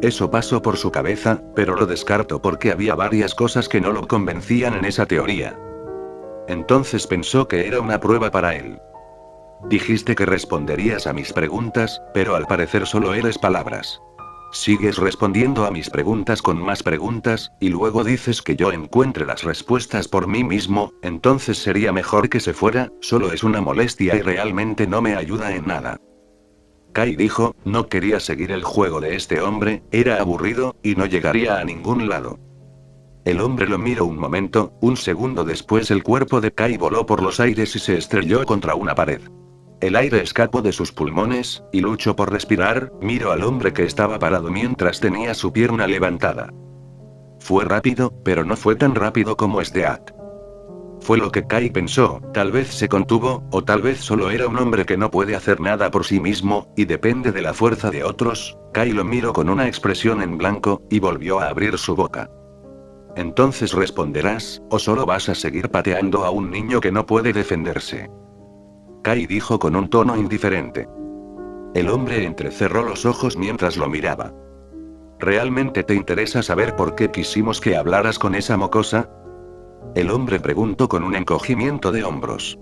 Eso pasó por su cabeza, pero lo descartó porque había varias cosas que no lo convencían en esa teoría. Entonces pensó que era una prueba para él. Dijiste que responderías a mis preguntas, pero al parecer solo eres palabras. Sigues respondiendo a mis preguntas con más preguntas, y luego dices que yo encuentre las respuestas por mí mismo, entonces sería mejor que se fuera, solo es una molestia y realmente no me ayuda en nada. Kai dijo, no quería seguir el juego de este hombre, era aburrido, y no llegaría a ningún lado. El hombre lo miró un momento, un segundo después el cuerpo de Kai voló por los aires y se estrelló contra una pared. El aire escapó de sus pulmones, y luchó por respirar. Miró al hombre que estaba parado mientras tenía su pierna levantada. Fue rápido, pero no fue tan rápido como Stead. Fue lo que Kai pensó, tal vez se contuvo, o tal vez solo era un hombre que no puede hacer nada por sí mismo, y depende de la fuerza de otros. Kai lo miró con una expresión en blanco, y volvió a abrir su boca. Entonces responderás, o solo vas a seguir pateando a un niño que no puede defenderse. Kai dijo con un tono indiferente. El hombre entrecerró los ojos mientras lo miraba. ¿Realmente te interesa saber por qué quisimos que hablaras con esa mocosa? El hombre preguntó con un encogimiento de hombros.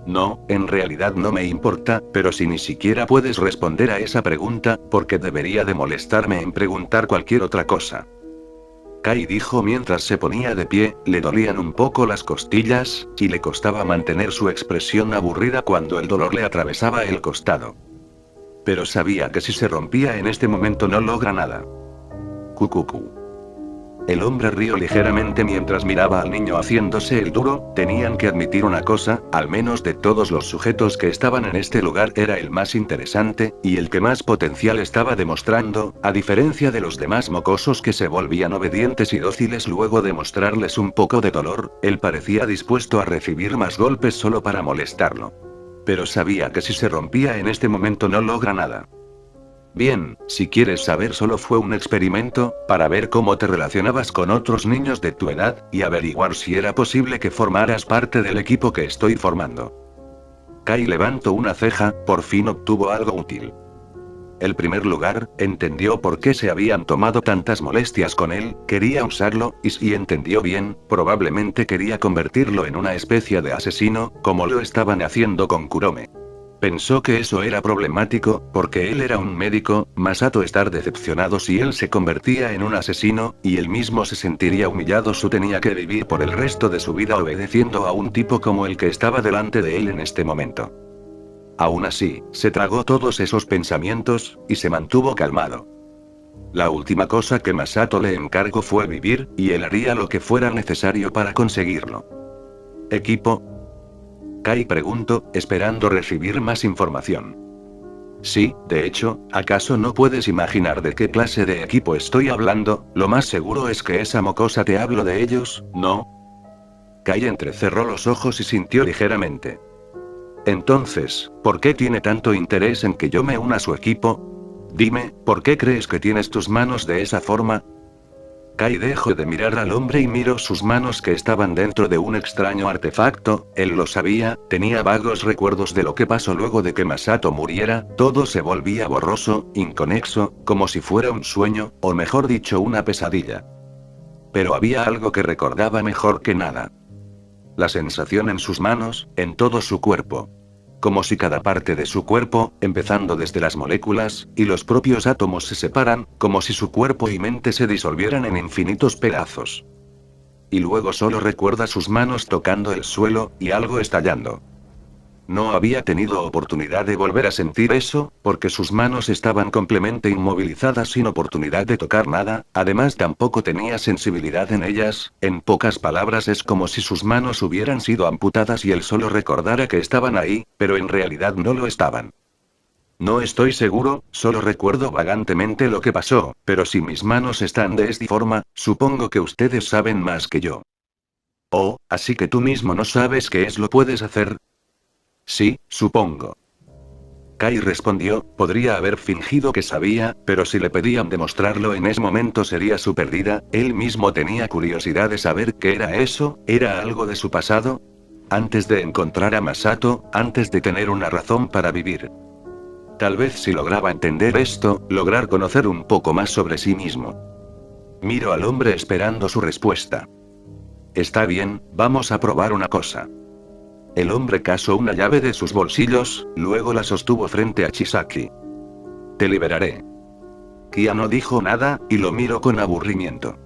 No, en realidad no me importa, pero si ni siquiera puedes responder a esa pregunta, ¿por qué debería de molestarme en preguntar cualquier otra cosa? Kai dijo mientras se ponía de pie, le dolían un poco las costillas, y le costaba mantener su expresión aburrida cuando el dolor le atravesaba el costado. Pero sabía que si se rompía en este momento no logra nada. Cucucú. El hombre rió ligeramente mientras miraba al niño haciéndose el duro. Tenían que admitir una cosa, al menos de todos los sujetos que estaban en este lugar era el más interesante, y el que más potencial estaba demostrando, a diferencia de los demás mocosos que se volvían obedientes y dóciles luego de mostrarles un poco de dolor. Él parecía dispuesto a recibir más golpes solo para molestarlo. Pero sabía que si se rompía en este momento no logra nada. Bien, si quieres saber, solo fue un experimento, para ver cómo te relacionabas con otros niños de tu edad, y averiguar si era posible que formaras parte del equipo que estoy formando. Kai levantó una ceja, por fin obtuvo algo útil. En primer lugar, entendió por qué se habían tomado tantas molestias con él, quería usarlo, y si entendió bien, probablemente quería convertirlo en una especie de asesino, como lo estaban haciendo con Kurome. Pensó que eso era problemático, porque él era un médico. Masato estar decepcionado si él se convertía en un asesino, y él mismo se sentiría humillado si tenía que vivir por el resto de su vida obedeciendo a un tipo como el que estaba delante de él en este momento. Aún así, se tragó todos esos pensamientos, y se mantuvo calmado. La última cosa que Masato le encargó fue vivir, y él haría lo que fuera necesario para conseguirlo. ¿Equipo? Kai preguntó, esperando recibir más información. Sí, de hecho, ¿acaso no puedes imaginar de qué clase de equipo estoy hablando? Lo más seguro es que esa mocosa te hablo de ellos, ¿no? Kai entrecerró los ojos y sintió ligeramente. Entonces, ¿por qué tiene tanto interés en que yo me una a su equipo? Dime, ¿por qué crees que tienes tus manos de esa forma? Kai dejó de mirar al hombre y miró sus manos que estaban dentro de un extraño artefacto. Él lo sabía, tenía vagos recuerdos de lo que pasó luego de que Masato muriera, todo se volvía borroso, inconexo, como si fuera un sueño, o mejor dicho una pesadilla. Pero había algo que recordaba mejor que nada. La sensación en sus manos, en todo su cuerpo. Como si cada parte de su cuerpo, empezando desde las moléculas, y los propios átomos se separan, como si su cuerpo y mente se disolvieran en infinitos pedazos. Y luego solo recuerda sus manos tocando el suelo, y algo estallando. No había tenido oportunidad de volver a sentir eso, porque sus manos estaban completamente inmovilizadas sin oportunidad de tocar nada, además tampoco tenía sensibilidad en ellas, en pocas palabras es como si sus manos hubieran sido amputadas y él solo recordara que estaban ahí, pero en realidad no lo estaban. No estoy seguro, solo recuerdo vagantemente lo que pasó, pero si mis manos están de esta forma, supongo que ustedes saben más que yo. Oh, así que tú mismo no sabes qué es lo puedes hacer. Sí, supongo. Kai respondió, podría haber fingido que sabía, pero si le pedían demostrarlo en ese momento sería su pérdida, él mismo tenía curiosidad de saber qué era eso, ¿era algo de su pasado? Antes de encontrar a Masato, antes de tener una razón para vivir. Tal vez si lograba entender esto, lograr conocer un poco más sobre sí mismo. Miro al hombre esperando su respuesta. Está bien, vamos a probar una cosa. El hombre casó una llave de sus bolsillos, luego la sostuvo frente a Chisaki. Te liberaré. Kia no dijo nada, y lo miró con aburrimiento.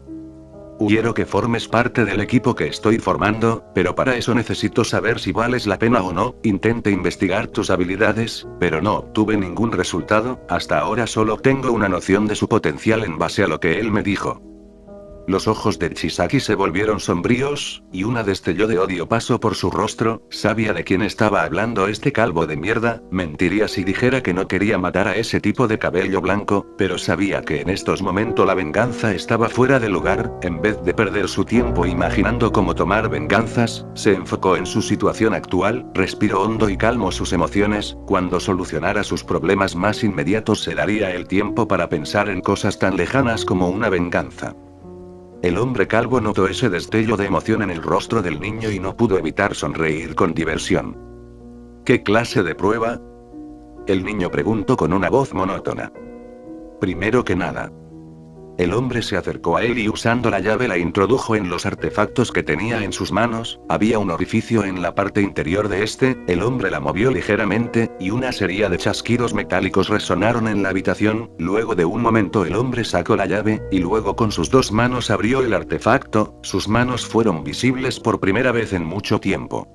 Quiero que formes parte del equipo que estoy formando, pero para eso necesito saber si vales la pena o no. Intenté investigar tus habilidades, pero no obtuve ningún resultado, hasta ahora solo tengo una noción de su potencial en base a lo que él me dijo. Los ojos de Chisaki se volvieron sombríos, y una destello de odio pasó por su rostro. Sabía de quién estaba hablando este calvo de mierda, mentiría si dijera que no quería matar a ese tipo de cabello blanco, pero sabía que en estos momentos la venganza estaba fuera de lugar. En vez de perder su tiempo imaginando cómo tomar venganzas, se enfocó en su situación actual, respiró hondo y calmó sus emociones. Cuando solucionara sus problemas más inmediatos se daría el tiempo para pensar en cosas tan lejanas como una venganza. El hombre calvo notó ese destello de emoción en el rostro del niño y no pudo evitar sonreír con diversión. ¿Qué clase de prueba? El niño preguntó con una voz monótona. Primero que nada. El hombre se acercó a él y usando la llave la introdujo en los artefactos que tenía en sus manos. Había un orificio en la parte interior de este, el hombre la movió ligeramente, y una serie de chasquidos metálicos resonaron en la habitación. Luego de un momento el hombre sacó la llave, y luego con sus dos manos abrió el artefacto. Sus manos fueron visibles por primera vez en mucho tiempo.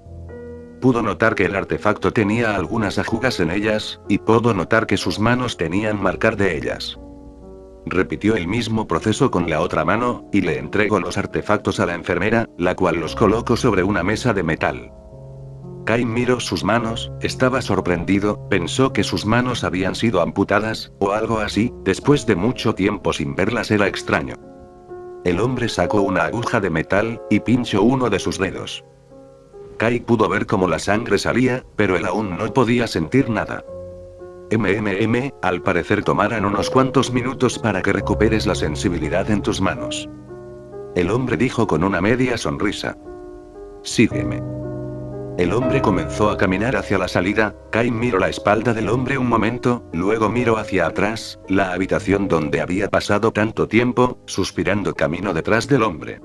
Pudo notar que el artefacto tenía algunas ajugas en ellas, y pudo notar que sus manos tenían marcar de ellas. Repitió el mismo proceso con la otra mano, y le entregó los artefactos a la enfermera, la cual los colocó sobre una mesa de metal. Kai miró sus manos, estaba sorprendido, pensó que sus manos habían sido amputadas, o algo así, después de mucho tiempo sin verlas era extraño. El hombre sacó una aguja de metal, y pinchó uno de sus dedos. Kai pudo ver cómo la sangre salía, pero él aún no podía sentir nada. Al parecer tomarán unos cuantos minutos para que recuperes la sensibilidad en tus manos. El hombre dijo con una media sonrisa. Sígueme. El hombre comenzó a caminar hacia la salida. Kai miró la espalda del hombre un momento, luego miró hacia atrás, la habitación donde había pasado tanto tiempo, suspirando camino detrás del hombre.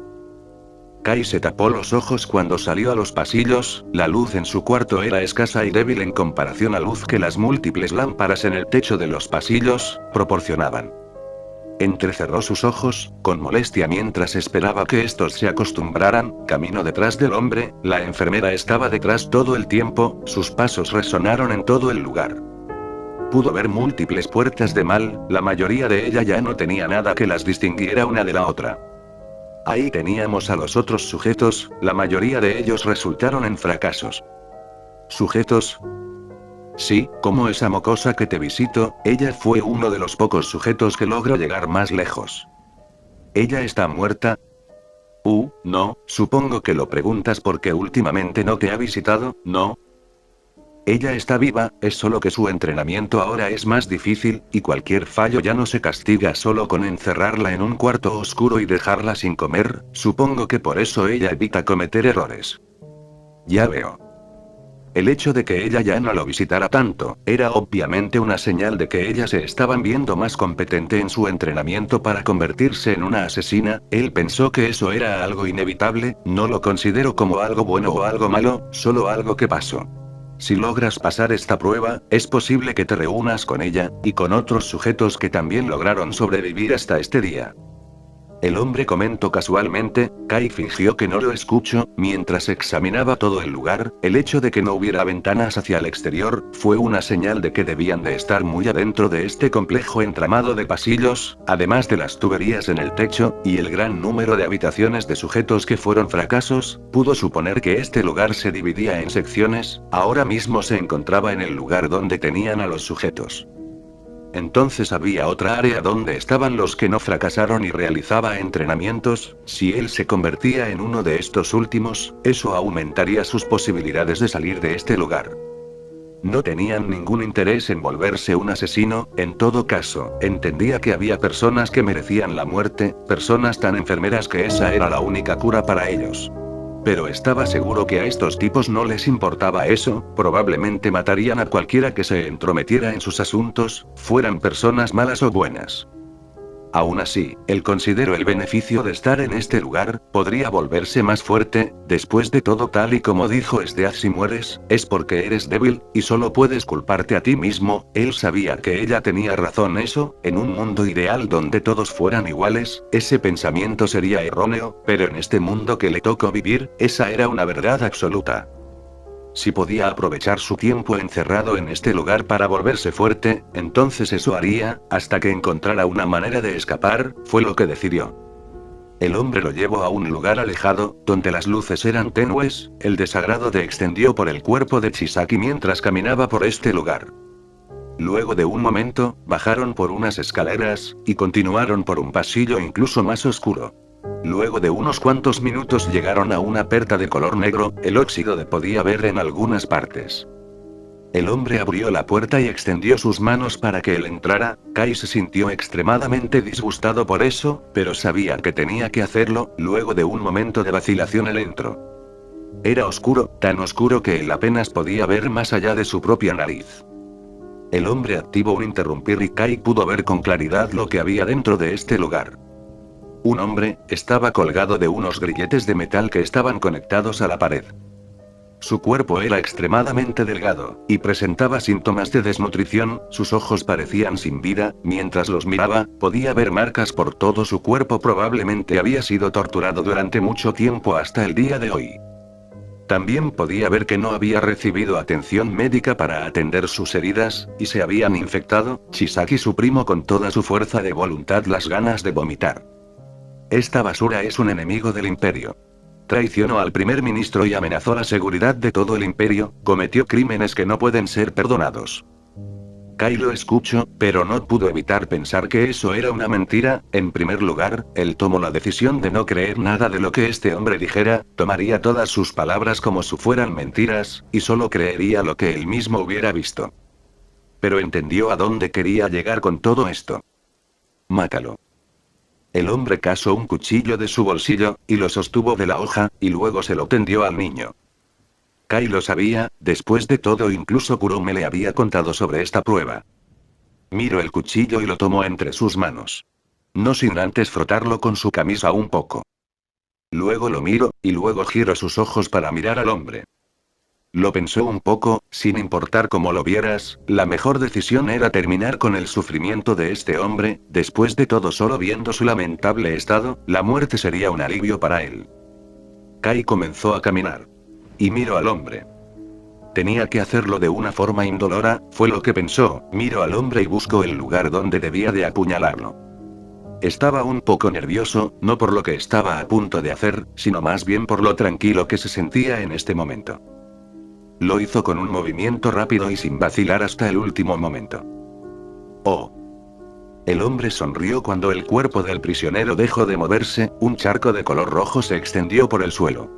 Kai se tapó los ojos cuando salió a los pasillos. La luz en su cuarto era escasa y débil en comparación a la luz que las múltiples lámparas en el techo de los pasillos proporcionaban. Entrecerró sus ojos, con molestia mientras esperaba que estos se acostumbraran. Camino detrás del hombre, la enfermera estaba detrás todo el tiempo, sus pasos resonaron en todo el lugar. Pudo ver múltiples puertas de mal, la mayoría de ellas ya no tenía nada que las distinguiera una de la otra. Ahí teníamos a los otros sujetos, la mayoría de ellos resultaron en fracasos. ¿Sujetos? Sí, como esa mocosa que te visito, ella fue uno de los pocos sujetos que logró llegar más lejos. ¿Ella está muerta? No, supongo que lo preguntas porque últimamente no te ha visitado, ¿no? Ella está viva, es solo que su entrenamiento ahora es más difícil, y cualquier fallo ya no se castiga solo con encerrarla en un cuarto oscuro y dejarla sin comer, supongo que por eso ella evita cometer errores. Ya veo. El hecho de que ella ya no lo visitara tanto, era obviamente una señal de que ella se estaban viendo más competente en su entrenamiento para convertirse en una asesina. Él pensó que eso era algo inevitable, no lo considero como algo bueno o algo malo, solo algo que pasó. Si logras pasar esta prueba, es posible que te reúnas con ella, y con otros sujetos que también lograron sobrevivir hasta este día. El hombre comentó casualmente. Kai fingió que no lo escuchó, mientras examinaba todo el lugar. El hecho de que no hubiera ventanas hacia el exterior, fue una señal de que debían de estar muy adentro de este complejo entramado de pasillos, además de las tuberías en el techo, y el gran número de habitaciones de sujetos que fueron fracasos, pudo suponer que este lugar se dividía en secciones. Ahora mismo se encontraba en el lugar donde tenían a los sujetos. Entonces había otra área donde estaban los que no fracasaron y realizaba entrenamientos. Si él se convertía en uno de estos últimos, eso aumentaría sus posibilidades de salir de este lugar. No tenían ningún interés en volverse un asesino. En todo caso, entendía que había personas que merecían la muerte, personas tan enfermeras que esa era la única cura para ellos. Pero estaba seguro que a estos tipos no les importaba eso, probablemente matarían a cualquiera que se entrometiera en sus asuntos, fueran personas malas o buenas. Aún así, él consideró el beneficio de estar en este lugar. Podría volverse más fuerte. Después de todo, tal y como dijo Stead, si mueres, es porque eres débil, y solo puedes culparte a ti mismo. Él sabía que ella tenía razón. Eso, en un mundo ideal donde todos fueran iguales, ese pensamiento sería erróneo, pero en este mundo que le tocó vivir, esa era una verdad absoluta. Si podía aprovechar su tiempo encerrado en este lugar para volverse fuerte, entonces eso haría, hasta que encontrara una manera de escapar. Fue lo que decidió. El hombre lo llevó a un lugar alejado, donde las luces eran tenues. El desagrado de extendió por el cuerpo de Chisaki mientras caminaba por este lugar. Luego de un momento, bajaron por unas escaleras, y continuaron por un pasillo incluso más oscuro. Luego de unos cuantos minutos llegaron a una puerta de color negro. El óxido de podía ver en algunas partes. El hombre abrió la puerta y extendió sus manos para que él entrara. Kai se sintió extremadamente disgustado por eso, pero sabía que tenía que hacerlo. Luego de un momento de vacilación él entró. Era oscuro, tan oscuro que él apenas podía ver más allá de su propia nariz. El hombre activó un interrumpir y Kai pudo ver con claridad lo que había dentro de este lugar. Un hombre estaba colgado de unos grilletes de metal que estaban conectados a la pared. Su cuerpo era extremadamente delgado, y presentaba síntomas de desnutrición. Sus ojos parecían sin vida. Mientras los miraba, podía ver marcas por todo su cuerpo. Probablemente había sido torturado durante mucho tiempo hasta el día de hoy. También podía ver que no había recibido atención médica para atender sus heridas, y se habían infectado. Chisaki suprimió con toda su fuerza de voluntad las ganas de vomitar. Esta basura es un enemigo del imperio. Traicionó al primer ministro y amenazó la seguridad de todo el imperio. Cometió crímenes que no pueden ser perdonados. Kai lo escuchó, pero no pudo evitar pensar que eso era una mentira. En primer lugar, él tomó la decisión de no creer nada de lo que este hombre dijera. Tomaría todas sus palabras como si fueran mentiras, y solo creería lo que él mismo hubiera visto. Pero entendió a dónde quería llegar con todo esto. Mátalo. El hombre casó un cuchillo de su bolsillo, y lo sostuvo de la hoja, y luego se lo tendió al niño. Kai lo sabía. Después de todo, incluso Kurome le había contado sobre esta prueba. Miró el cuchillo y lo tomó entre sus manos. No sin antes frotarlo con su camisa un poco. Luego lo miró, y luego giró sus ojos para mirar al hombre. Lo pensó un poco. Sin importar cómo lo vieras, la mejor decisión era terminar con el sufrimiento de este hombre. Después de todo, solo viendo su lamentable estado, la muerte sería un alivio para él. Kai comenzó a caminar. Y miró al hombre. Tenía que hacerlo de una forma indolora, fue lo que pensó. Miró al hombre y buscó el lugar donde debía de apuñalarlo. Estaba un poco nervioso, no por lo que estaba a punto de hacer, sino más bien por lo tranquilo que se sentía en este momento. Lo hizo con un movimiento rápido y sin vacilar hasta el último momento. Oh. El hombre sonrió cuando el cuerpo del prisionero dejó de moverse, un charco de color rojo se extendió por el suelo.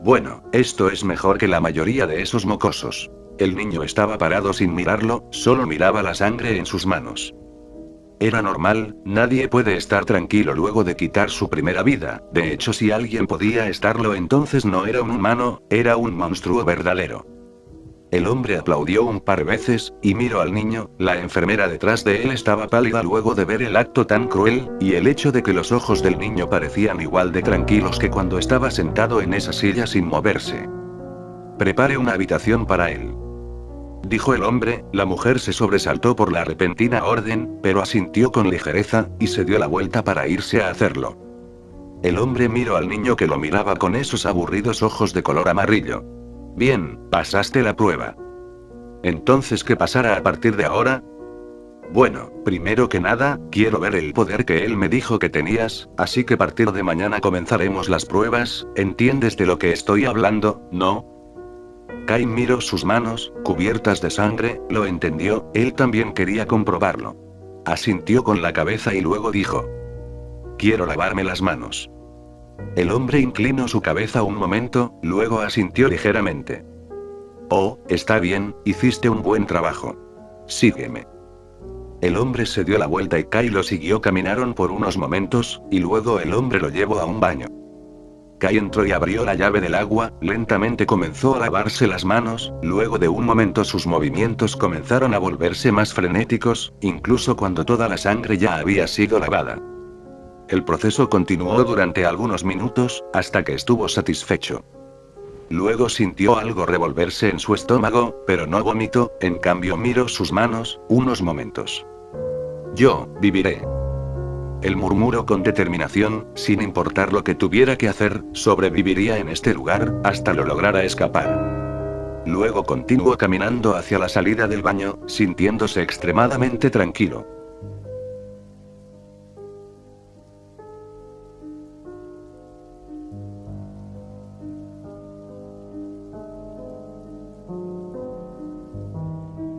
Bueno, esto es mejor que la mayoría de esos mocosos. El niño estaba parado sin mirarlo, solo miraba la sangre en sus manos. Era normal, nadie puede estar tranquilo luego de quitar su primera vida, de hecho si alguien podía estarlo entonces no era un humano, era un monstruo verdadero. El hombre aplaudió un par veces, y miró al niño, la enfermera detrás de él estaba pálida luego de ver el acto tan cruel, y el hecho de que los ojos del niño parecían igual de tranquilos que cuando estaba sentado en esa silla sin moverse. Prepare una habitación para él. Dijo el hombre, la mujer se sobresaltó por la repentina orden, pero asintió con ligereza, y se dio la vuelta para irse a hacerlo. El hombre miró al niño que lo miraba con esos aburridos ojos de color amarillo. Bien, pasaste la prueba. Entonces, ¿qué pasará a partir de ahora? Bueno, primero que nada, quiero ver el poder que él me dijo que tenías, así que a partir de mañana comenzaremos las pruebas, ¿entiendes de lo que estoy hablando, no? Kai miró sus manos, cubiertas de sangre, lo entendió, él también quería comprobarlo. Asintió con la cabeza y luego dijo: quiero lavarme las manos. El hombre inclinó su cabeza un momento, luego asintió ligeramente. Oh, está bien, hiciste un buen trabajo. Sígueme. El hombre se dio la vuelta y Kai lo siguió. Caminaron por unos momentos, y luego el hombre lo llevó a un baño. Kai entró y abrió la llave del agua, lentamente comenzó a lavarse las manos, luego de un momento sus movimientos comenzaron a volverse más frenéticos, incluso cuando toda la sangre ya había sido lavada. El proceso continuó durante algunos minutos, hasta que estuvo satisfecho. Luego sintió algo revolverse en su estómago, pero no vomitó, en cambio miró sus manos, unos momentos. Yo, viviré. Él murmuró con determinación, sin importar lo que tuviera que hacer, sobreviviría en este lugar, hasta lo lograra escapar. Luego continuó caminando hacia la salida del baño, sintiéndose extremadamente tranquilo.